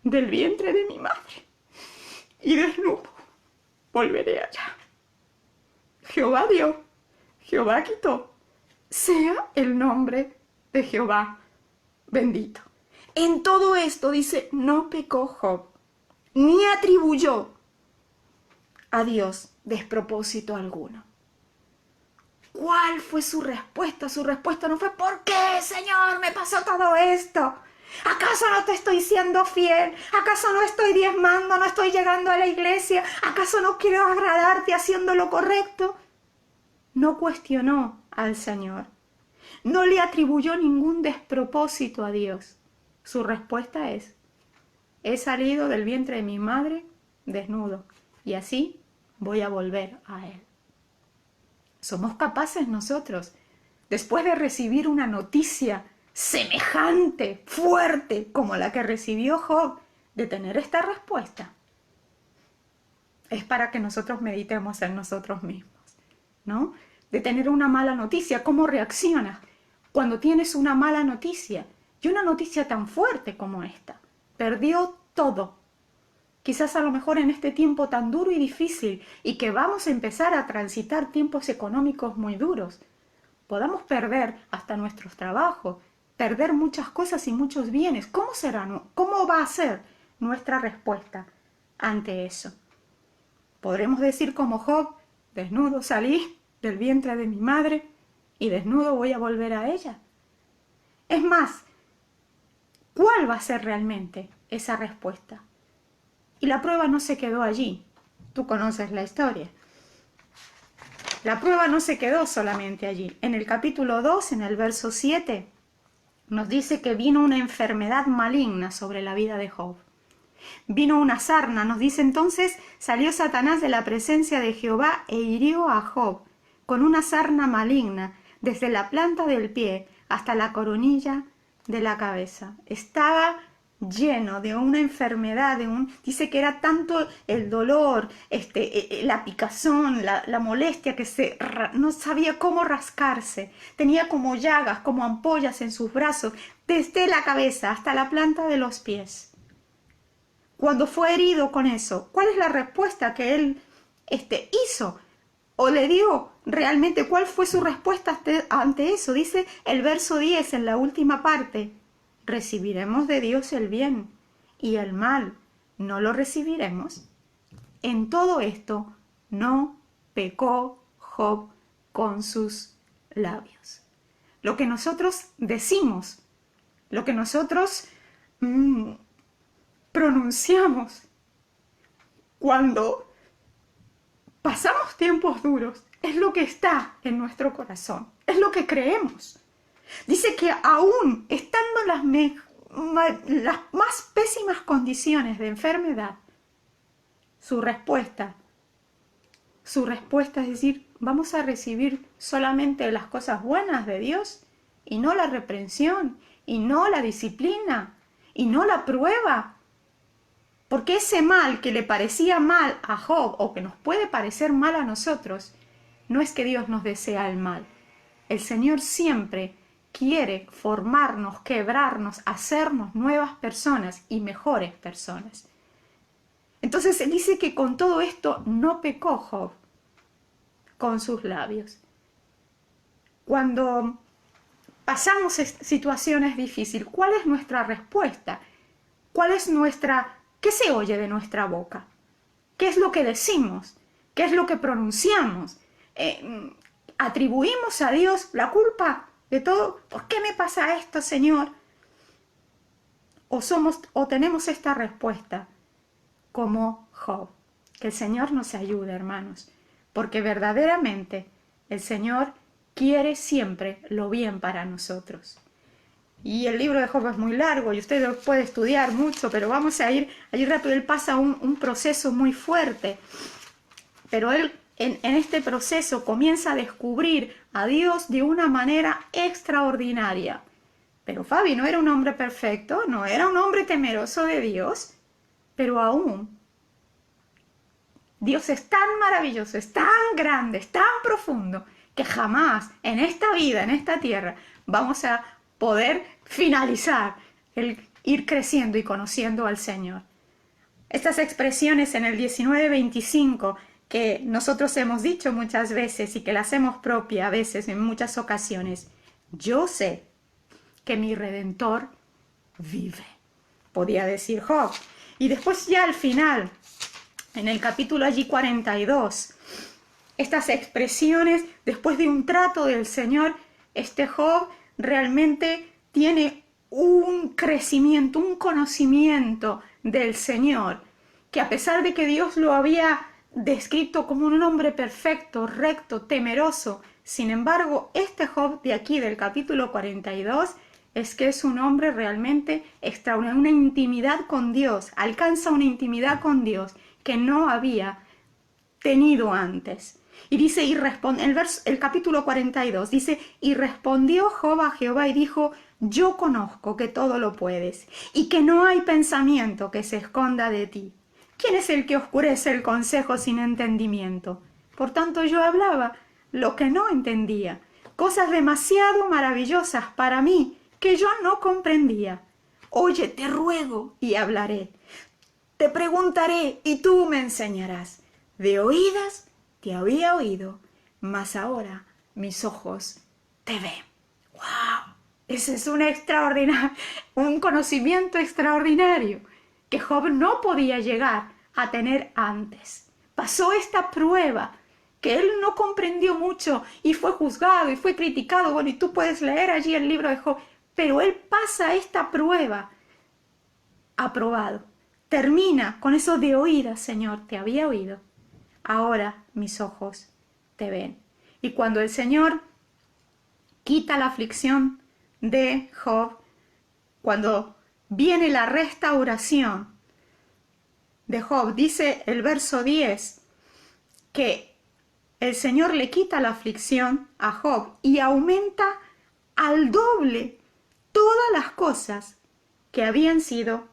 del vientre de mi madre, y desnudo volveré allá. Jehová dio, Jehová quitó. Sea el nombre de Jehová bendito. En todo esto, dice, no pecó Job, ni atribuyó a Dios despropósito alguno. ¿Cuál fue su respuesta? Su respuesta no fue, ¿por qué, Señor, me pasó todo esto? ¿Acaso no te estoy siendo fiel? ¿Acaso no estoy diezmando? ¿No estoy llegando a la iglesia? ¿Acaso no quiero agradarte haciendo lo correcto? No cuestionó al Señor. No le atribuyó ningún despropósito a Dios. Su respuesta es, he salido del vientre de mi madre desnudo y así voy a volver a Él. Somos capaces nosotros, después de recibir una noticia semejante, fuerte, como la que recibió Job, de tener esta respuesta. Es para que nosotros meditemos en nosotros mismos, ¿no? De tener una mala noticia, ¿cómo reaccionas cuando tienes una mala noticia? Y una noticia tan fuerte como esta. Perdió todo. Quizás a lo mejor en este tiempo tan duro y difícil y que vamos a empezar a transitar tiempos económicos muy duros, podamos perder hasta nuestros trabajos, perder muchas cosas y muchos bienes. ¿Cómo será? ¿Cómo va a ser nuestra respuesta ante eso? Podremos decir como Job, desnudo salí del vientre de mi madre y desnudo voy a volver a ella. Es más, ¿cuál va a ser realmente esa respuesta? Y la prueba no se quedó allí. Tú conoces la historia. La prueba no se quedó solamente allí. En el capítulo 2, en el verso 7, nos dice que vino una enfermedad maligna sobre la vida de Job. Vino una sarna, nos dice entonces, salió Satanás de la presencia de Jehová e hirió a Job con una sarna maligna, desde la planta del pie hasta la coronilla de la cabeza. Estaba lleno de una enfermedad, dice que era tanto el dolor, la picazón, la molestia, que no sabía cómo rascarse. Tenía como llagas, como ampollas en sus brazos, desde la cabeza hasta la planta de los pies. Cuando fue herido con eso, ¿cuál es la respuesta que él hizo? ¿O le dio realmente? ¿Cuál fue su respuesta ante eso? Dice el verso 10 en la última parte, recibiremos de Dios el bien y el mal no lo recibiremos. En todo esto no pecó Job con sus labios. Lo que nosotros decimos, lo que nosotros pronunciamos cuando pasamos tiempos duros, es lo que está en nuestro corazón, es lo que creemos. Dice que aún estando en las más pésimas condiciones de enfermedad, su respuesta es decir, vamos a recibir solamente las cosas buenas de Dios y no la reprensión, y no la disciplina, y no la prueba. Porque ese mal que le parecía mal a Job, o que nos puede parecer mal a nosotros, no es que Dios nos desea el mal. El Señor siempre quiere formarnos, quebrarnos, hacernos nuevas personas y mejores personas. Entonces se dice que con todo esto no pecó Job con sus labios. Cuando pasamos situaciones difíciles, ¿cuál es nuestra respuesta? ¿Qué se oye de nuestra boca? ¿Qué es lo que decimos? ¿Qué es lo que pronunciamos? ¿Atribuimos a Dios la culpa de todo? ¿Por qué me pasa esto, Señor? ¿O tenemos esta respuesta como Job? Que el Señor nos ayude, hermanos, porque verdaderamente el Señor quiere siempre lo bien para nosotros. Y el libro de Job es muy largo y usted lo puede estudiar mucho, pero vamos a ir rápido. Él pasa un proceso muy fuerte, pero él en este proceso comienza a descubrir a Dios de una manera extraordinaria. Pero Fabi no era un hombre perfecto, no era un hombre temeroso de Dios, pero aún Dios es tan maravilloso, es tan grande, es tan profundo, que jamás en esta vida, en esta tierra, vamos a poder finalizar el ir creciendo y conociendo al Señor. Estas expresiones en el 19:25 que nosotros hemos dicho muchas veces y que las hacemos propia a veces en muchas ocasiones. Yo sé que mi Redentor vive, podía decir Job. Y después ya al final, en el capítulo allí 42, estas expresiones, después de un trato del Señor, este Job realmente tiene un crecimiento, un conocimiento del Señor, que a pesar de que Dios lo había descrito como un hombre perfecto, recto, temeroso, sin embargo, este Job de aquí, del capítulo 42, es que es un hombre realmente extraordinario, una intimidad con Dios, alcanza una intimidad con Dios que no había tenido antes. Y dice, el capítulo 42 dice, y respondió Job a Jehová y dijo, yo conozco que todo lo puedes y que no hay pensamiento que se esconda de ti. ¿Quién es el que oscurece el consejo sin entendimiento? Por tanto yo hablaba lo que no entendía, cosas demasiado maravillosas para mí que yo no comprendía. Oye, te ruego y hablaré. Te preguntaré y tú me enseñarás. De oídas te había oído, mas ahora mis ojos te ven. ¡Wow! Ese es un conocimiento extraordinario que Job no podía llegar a tener antes. Pasó esta prueba que él no comprendió mucho y fue juzgado y fue criticado. Bueno, y tú puedes leer allí el libro de Job, pero él pasa esta prueba aprobado. Termina con eso de oídas, Señor, te había oído. Ahora mis ojos te ven. Y cuando el Señor quita la aflicción de Job, cuando viene la restauración de Job, dice el verso 10 que el Señor le quita la aflicción a Job y aumenta al doble todas las cosas que habían sido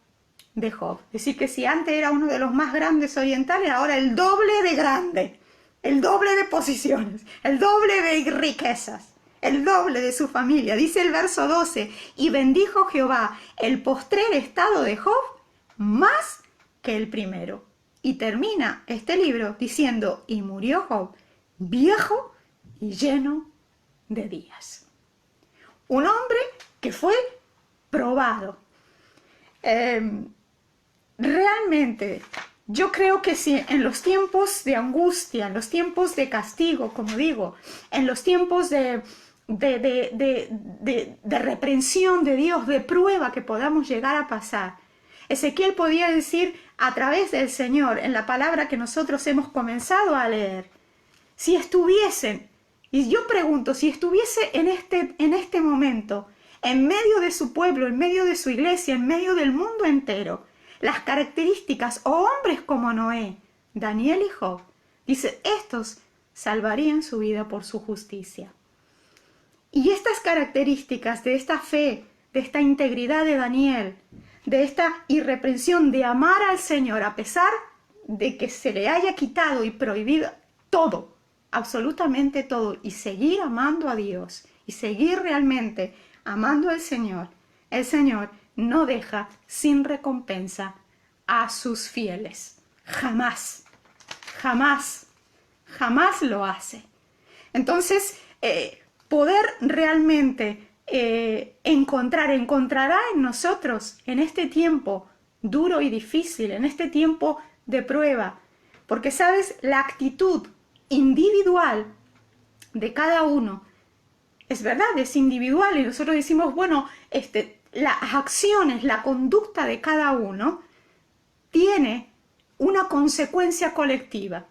de Job. Es decir, que si antes era uno de los más grandes orientales, ahora el doble de grande, el doble de posiciones, el doble de riquezas, el doble de su familia. Dice el verso 12, y bendijo Jehová el postrer estado de Job más que el primero. Y termina este libro diciendo, y murió Job viejo y lleno de días. Un hombre que fue probado. Realmente, yo creo que si en los tiempos de angustia, en los tiempos de castigo, como digo, en los tiempos de reprensión de Dios, de prueba que podamos llegar a pasar, Ezequiel podía decir a través del Señor, en la palabra que nosotros hemos comenzado a leer, si estuviesen, y yo pregunto, si estuviese en este momento, en medio de su pueblo, en medio de su iglesia, en medio del mundo entero, las características o hombres como Noé, Daniel y Job, dice, estos salvarían su vida por su justicia. Y estas características de esta fe, de esta integridad de Daniel, de esta irreprensión de amar al Señor a pesar de que se le haya quitado y prohibido todo, absolutamente todo y seguir amando a Dios y seguir realmente amando al Señor, el Señor no deja sin recompensa a sus fieles. Jamás, jamás, jamás lo hace. Entonces, poder realmente encontrará en nosotros, en este tiempo duro y difícil, en este tiempo de prueba, porque sabes, la actitud individual de cada uno, es verdad, es individual y nosotros decimos, bueno, las acciones, la conducta de cada uno tiene una consecuencia colectiva.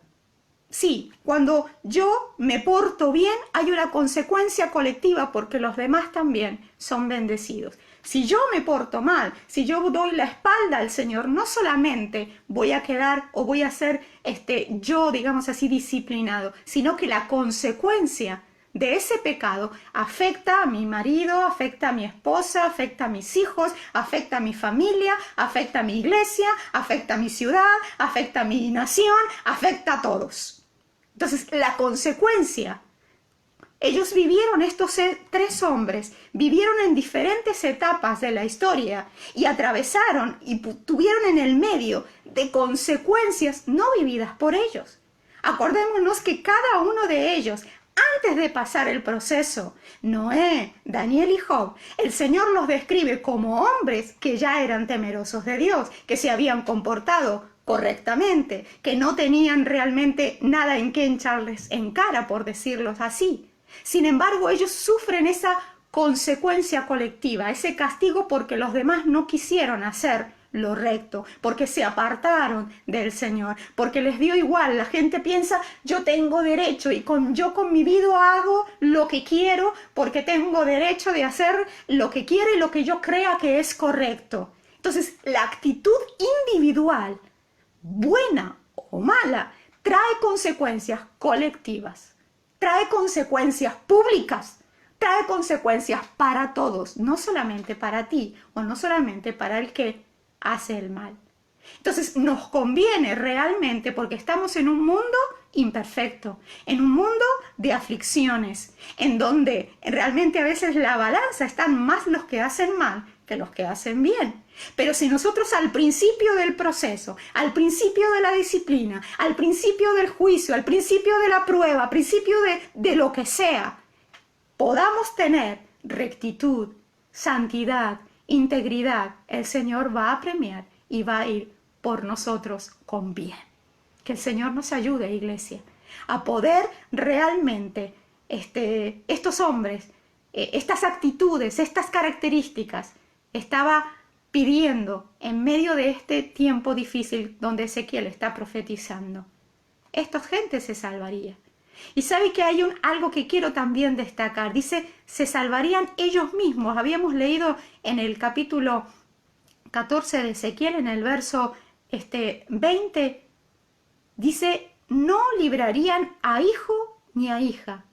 Sí, cuando yo me porto bien hay una consecuencia colectiva porque los demás también son bendecidos. Si yo me porto mal, si yo doy la espalda al Señor, no solamente voy a quedar o voy a ser yo, digamos así, disciplinado, sino que la consecuencia de ese pecado afecta a mi marido, afecta a mi esposa, afecta a mis hijos, afecta a mi familia, afecta a mi iglesia, afecta a mi ciudad, afecta a mi nación, afecta a todos. Entonces, la consecuencia, ellos vivieron, estos tres hombres, vivieron en diferentes etapas de la historia y atravesaron y tuvieron en el medio de consecuencias no vividas por ellos. Acordémonos que cada uno de ellos, antes de pasar el proceso, Noé, Daniel y Job, el Señor los describe como hombres que ya eran temerosos de Dios, que se habían comportado correctamente, que no tenían realmente nada en que echarles en cara, por decirlo así. Sin embargo, ellos sufren esa consecuencia colectiva, ese castigo porque los demás no quisieron hacer lo recto, porque se apartaron del Señor, porque les dio igual. La gente piensa, yo tengo derecho y yo con mi vida hago lo que quiero porque tengo derecho de hacer lo que quiero y lo que yo crea que es correcto. Entonces, la actitud individual, buena o mala, trae consecuencias colectivas, trae consecuencias públicas, trae consecuencias para todos, no solamente para ti o no solamente para el que hace el mal. Entonces nos conviene realmente, porque estamos en un mundo imperfecto, en un mundo de aflicciones, en donde realmente a veces la balanza están más los que hacen mal que los que hacen bien. Pero si nosotros al principio del proceso, al principio de la disciplina, al principio del juicio, al principio de la prueba, al principio de lo que sea, podamos tener rectitud, santidad, integridad, el Señor va a premiar y va a ir por nosotros con bien. Que el Señor nos ayude, iglesia, a poder realmente, estos hombres, estas actitudes, estas características, estaba pidiendo en medio de este tiempo difícil donde Ezequiel está profetizando. Esta gente se salvaría. Y sabe que hay algo que quiero también destacar. Dice, se salvarían ellos mismos. Habíamos leído en el capítulo 14 de Ezequiel, en el verso 20, dice, no librarían a hijo ni a hija.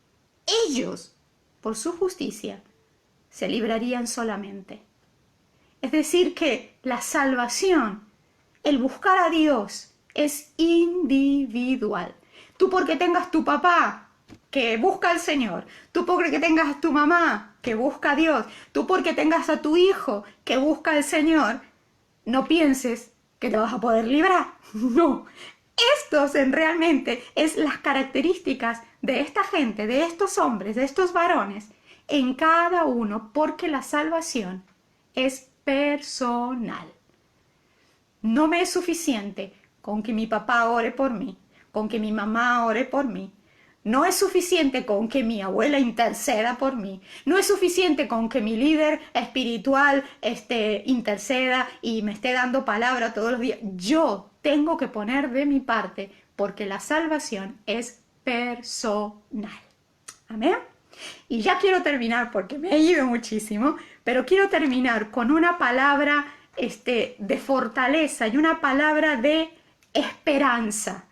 Ellos, por su justicia, se librarían solamente. Es decir, que la salvación, el buscar a Dios, es individual. Tú porque tengas tu papá que busca al Señor, tú porque tengas a tu mamá que busca a Dios, tú porque tengas a tu hijo que busca al Señor, no pienses que te vas a poder librar. No, estos realmente es las características de esta gente, de estos hombres, de estos varones, en cada uno, porque la salvación es personal. No me es suficiente con que mi papá ore por mí, con que mi mamá ore por mí. No es suficiente con que mi abuela interceda por mí. No es suficiente con que mi líder espiritual interceda y me esté dando palabra todos los días. Yo tengo que poner de mi parte porque la salvación es personal. Amén. Y ya quiero terminar porque me he ido muchísimo, pero quiero terminar con una palabra de fortaleza y una palabra de esperanza.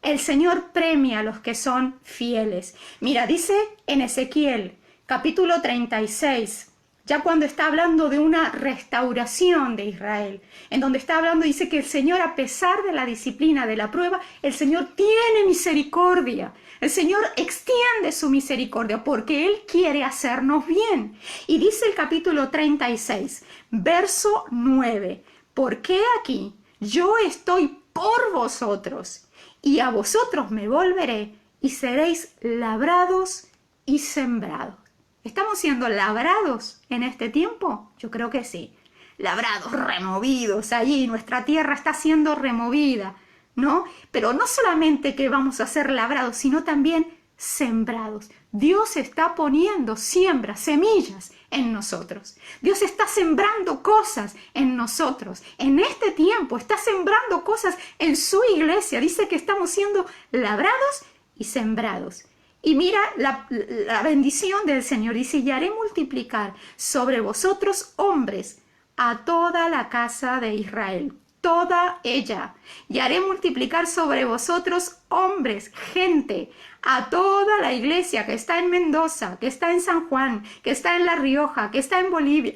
El Señor premia a los que son fieles. Mira, dice en Ezequiel, capítulo 36, Ya cuando está hablando de una restauración de Israel, en donde está hablando, dice que el Señor, a pesar de la disciplina, de la prueba, el Señor tiene misericordia. El Señor extiende su misericordia porque Él quiere hacernos bien. Y dice el capítulo 36, verso 9, porque aquí yo estoy por vosotros, y a vosotros me volveré, y seréis labrados y sembrados. ¿Estamos siendo labrados en este tiempo? Yo creo que sí. Labrados, removidos, allí nuestra tierra está siendo removida, ¿no? Pero no solamente que vamos a ser labrados, sino también sembrados. Dios está poniendo siembras, semillas en nosotros. Dios está sembrando cosas en nosotros. En este tiempo está sembrando cosas en su iglesia. Dice que estamos siendo labrados y sembrados. Y mira la bendición del Señor. Dice, y haré multiplicar sobre vosotros hombres a toda la casa de Israel, toda ella. Y haré multiplicar sobre vosotros hombres, gente, a toda la iglesia que está en Mendoza, que está en San Juan, que está en La Rioja, que está en Bolivia,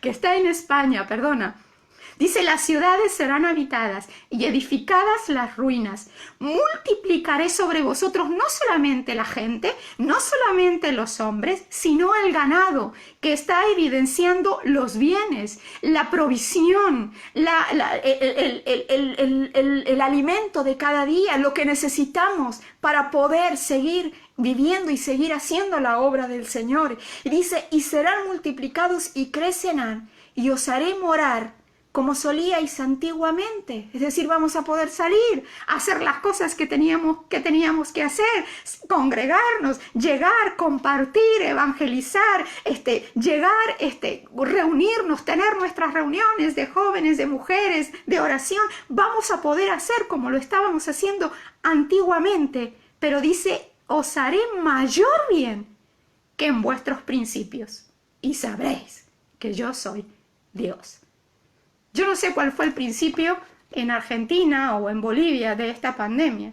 que está en España, perdona. Dice, las ciudades serán habitadas y edificadas las ruinas. Multiplicaré sobre vosotros no solamente la gente, no solamente los hombres, sino el ganado, que está evidenciando los bienes, la provisión, el alimento de cada día, lo que necesitamos para poder seguir viviendo y seguir haciendo la obra del Señor. Y dice, y serán multiplicados y crecerán, y os haré morar como solíais antiguamente. Es decir, vamos a poder salir, a hacer las cosas que teníamos que hacer, congregarnos, llegar, compartir, evangelizar, llegar, reunirnos, tener nuestras reuniones de jóvenes, de mujeres, de oración. Vamos a poder hacer como lo estábamos haciendo antiguamente, pero dice, os haré mayor bien que en vuestros principios, y sabréis que yo soy Dios. Yo no sé cuál fue el principio en Argentina o en Bolivia de esta pandemia,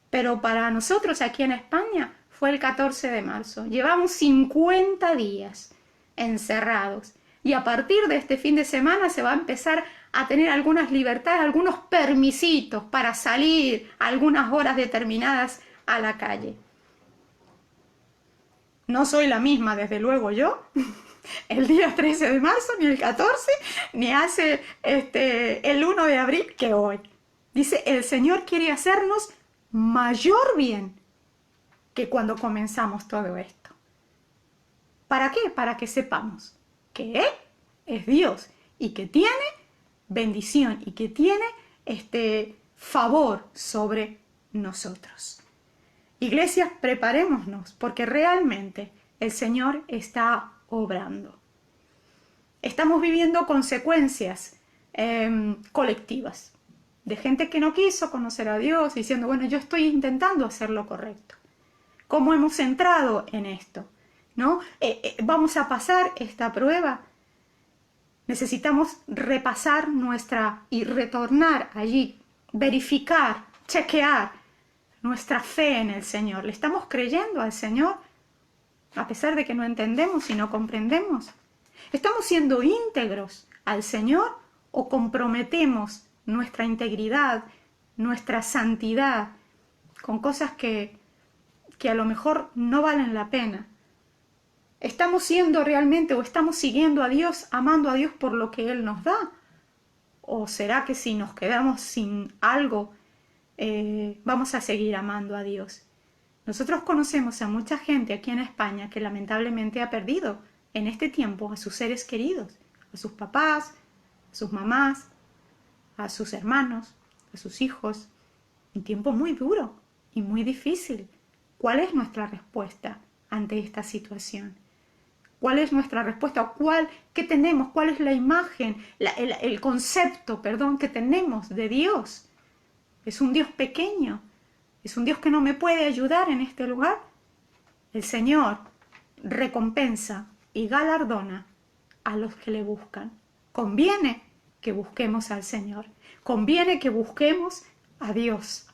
pero para nosotros aquí en España fue el 14 de marzo. Llevamos 50 días encerrados y a partir de este fin de semana se va a empezar a tener algunas libertades, algunos permisitos para salir a algunas horas determinadas a la calle. No soy la misma, desde luego, yo. El día 13 de marzo, ni el 14, ni hace el 1 de abril que hoy. Dice, el Señor quiere hacernos mayor bien que cuando comenzamos todo esto. ¿Para qué? Para que sepamos que Él es Dios y que tiene bendición y que tiene favor sobre nosotros. Iglesias, preparémonos porque realmente el Señor está obrando. Estamos viviendo consecuencias colectivas de gente que no quiso conocer a Dios, diciendo, bueno, yo estoy intentando hacer lo correcto. ¿Cómo hemos entrado en esto? ¿No? Vamos a pasar esta prueba. Necesitamos repasar y retornar allí, verificar, chequear nuestra fe en el Señor. ¿Le estamos creyendo al Señor? A pesar de que no entendemos y no comprendemos. ¿Estamos siendo íntegros al Señor o comprometemos nuestra integridad, nuestra santidad con cosas que a lo mejor no valen la pena? ¿Estamos siendo realmente o estamos siguiendo a Dios, amando a Dios por lo que Él nos da? ¿O será que si nos quedamos sin algo, vamos a seguir amando a Dios? Nosotros conocemos a mucha gente aquí en España que lamentablemente ha perdido en este tiempo a sus seres queridos, a sus papás, a sus mamás, a sus hermanos, a sus hijos. Un tiempo muy duro y muy difícil. ¿Cuál es nuestra respuesta ante esta situación? ¿Cuál es nuestra respuesta? ¿Qué tenemos? ¿Cuál es la imagen, el concepto, que tenemos de Dios? ¿Es un Dios pequeño? ¿Es un Dios que no me puede ayudar en este lugar? El Señor recompensa y galardona a los que le buscan. Conviene que busquemos al Señor. Conviene que busquemos a Dios.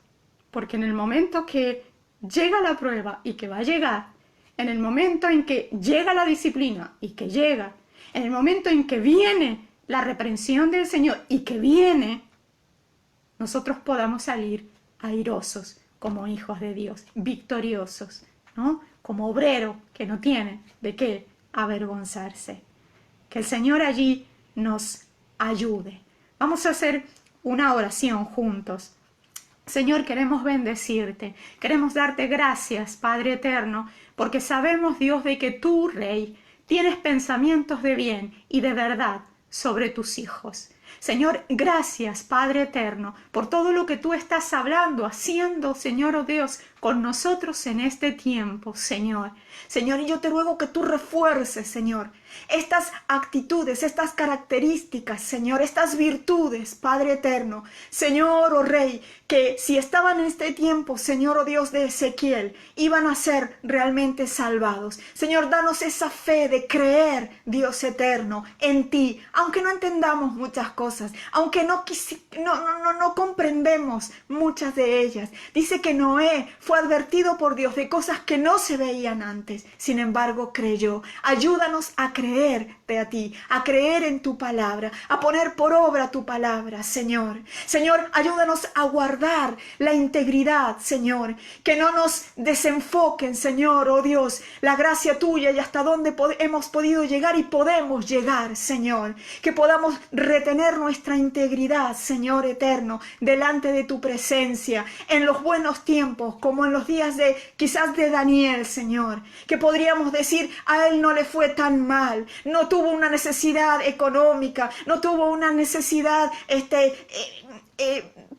Porque en el momento que llega la prueba y que va a llegar, en el momento en que llega la disciplina y que llega, en el momento en que viene la reprensión del Señor y que viene, nosotros podamos salir airosos como hijos de Dios, victoriosos, ¿no? Como obrero que no tiene de qué avergonzarse. Que el Señor allí nos ayude. Vamos a hacer una oración juntos. Señor, queremos bendecirte, queremos darte gracias, Padre eterno, porque sabemos, Dios, de que tú, Rey, tienes pensamientos de bien y de verdad sobre tus hijos. Señor, gracias, Padre eterno, por todo lo que tú estás hablando, haciendo, Señor, oh Dios, con nosotros en este tiempo, Señor. Señor, y yo te ruego que tú refuerces, Señor, estas actitudes, estas características, Señor, estas virtudes, Padre eterno. Señor, oh Rey, que si estaban en este tiempo, Señor, oh Dios de Ezequiel, iban a ser realmente salvados. Señor, danos esa fe de creer, Dios eterno, en ti, aunque no entendamos muchas cosas, aunque no comprendemos muchas de ellas. Dice que Noé fue advertido por Dios de cosas que no se veían antes, sin embargo creyó. Ayúdanos a creerte a ti, a creer en tu palabra, a poner por obra tu palabra, Señor. Señor, ayúdanos a guardar la integridad, Señor, que no nos desenfoquen, Señor, oh Dios, la gracia tuya y hasta dónde hemos podido llegar y podemos llegar, Señor, que podamos retener nuestra integridad, Señor eterno, delante de tu presencia, en los buenos tiempos, como en los días de quizás de Daniel, Señor, que podríamos decir, a él no le fue tan mal, no tuvo una necesidad económica, no tuvo una necesidad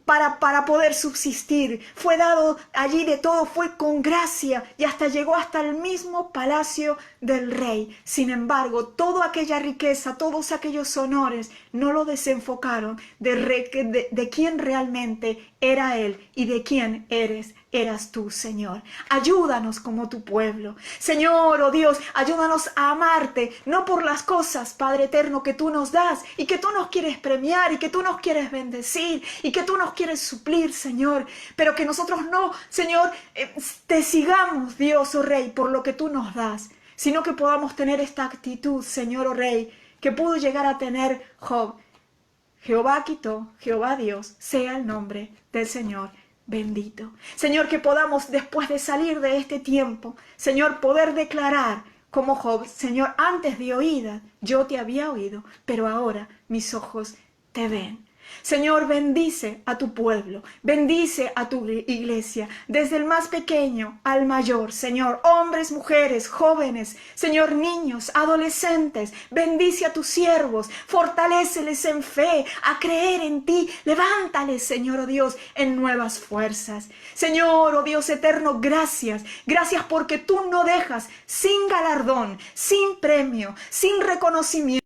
para poder subsistir, fue dado allí de todo, fue con gracia y hasta llegó hasta el mismo palacio del rey. Sin embargo, toda aquella riqueza, todos aquellos honores no lo desenfocaron de quién realmente era él y de quién eras tú, Señor. Ayúdanos como tu pueblo. Señor, oh Dios, ayúdanos a amarte, no por las cosas, Padre eterno, que tú nos das y que tú nos quieres premiar y que tú nos quieres bendecir y que tú nos quieres suplir, Señor, pero que nosotros no, Señor, te sigamos, Dios, oh Rey, por lo que tú nos das, sino que podamos tener esta actitud, Señor, oh Rey, que pudo llegar a tener Job. Jehová quitó, Jehová Dios, sea el nombre del Señor bendito. Señor, que podamos después de salir de este tiempo, Señor, poder declarar como Job, Señor, antes de oídas yo te había oído, pero ahora mis ojos te ven. Señor, bendice a tu pueblo, bendice a tu iglesia, desde el más pequeño al mayor, Señor, hombres, mujeres, jóvenes, Señor, niños, adolescentes, bendice a tus siervos, fortaléceles en fe, a creer en ti, levántales, Señor, oh Dios, en nuevas fuerzas. Señor, oh Dios eterno, gracias, gracias porque tú no dejas sin galardón, sin premio, sin reconocimiento.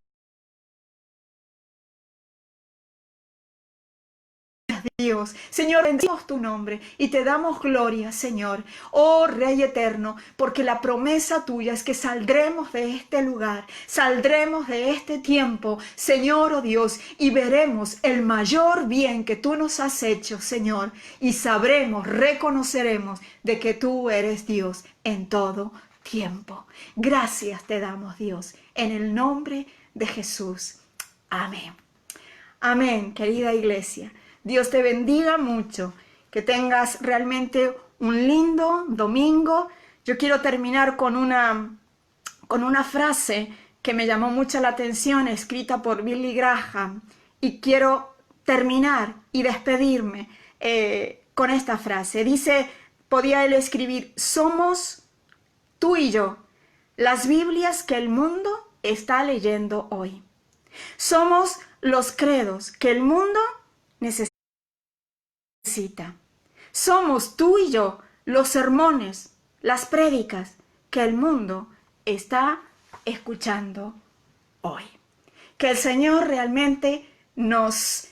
Dios, Señor, bendecimos tu nombre y te damos gloria, Señor, oh Rey eterno, porque la promesa tuya es que saldremos de este lugar, saldremos de este tiempo, Señor, oh Dios, y veremos el mayor bien que tú nos has hecho, Señor, y sabremos, reconoceremos de que tú eres Dios en todo tiempo. Gracias te damos, Dios, en el nombre de Jesús. Amén. Amén, querida iglesia. Dios te bendiga mucho, que tengas realmente un lindo domingo. Yo quiero terminar con una frase que me llamó mucho la atención, escrita por Billy Graham, y quiero terminar y despedirme con esta frase. Dice, podía él escribir, somos tú y yo, las Biblias que el mundo está leyendo hoy. Somos los credos que el mundo necesita. Somos tú y yo los sermones, las prédicas que el mundo está escuchando hoy. Que el Señor realmente nos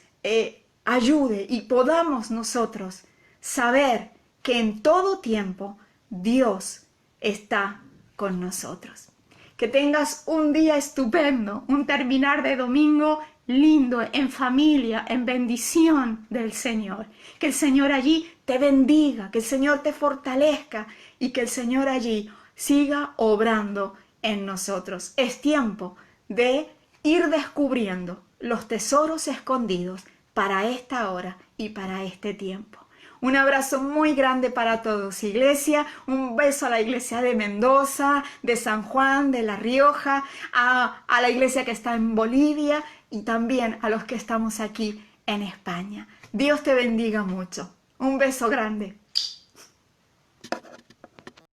ayude y podamos nosotros saber que en todo tiempo Dios está con nosotros. Que tengas un día estupendo, un terminar de domingo lindo, en familia, en bendición del Señor. Que el Señor allí te bendiga, que el Señor te fortalezca y que el Señor allí siga obrando en nosotros. Es tiempo de ir descubriendo los tesoros escondidos para esta hora y para este tiempo. Un abrazo muy grande para todos, iglesia. Un beso a la iglesia de Mendoza, de San Juan, de La Rioja, a la iglesia que está en Bolivia y también a los que estamos aquí en España. Dios te bendiga mucho. Un beso grande.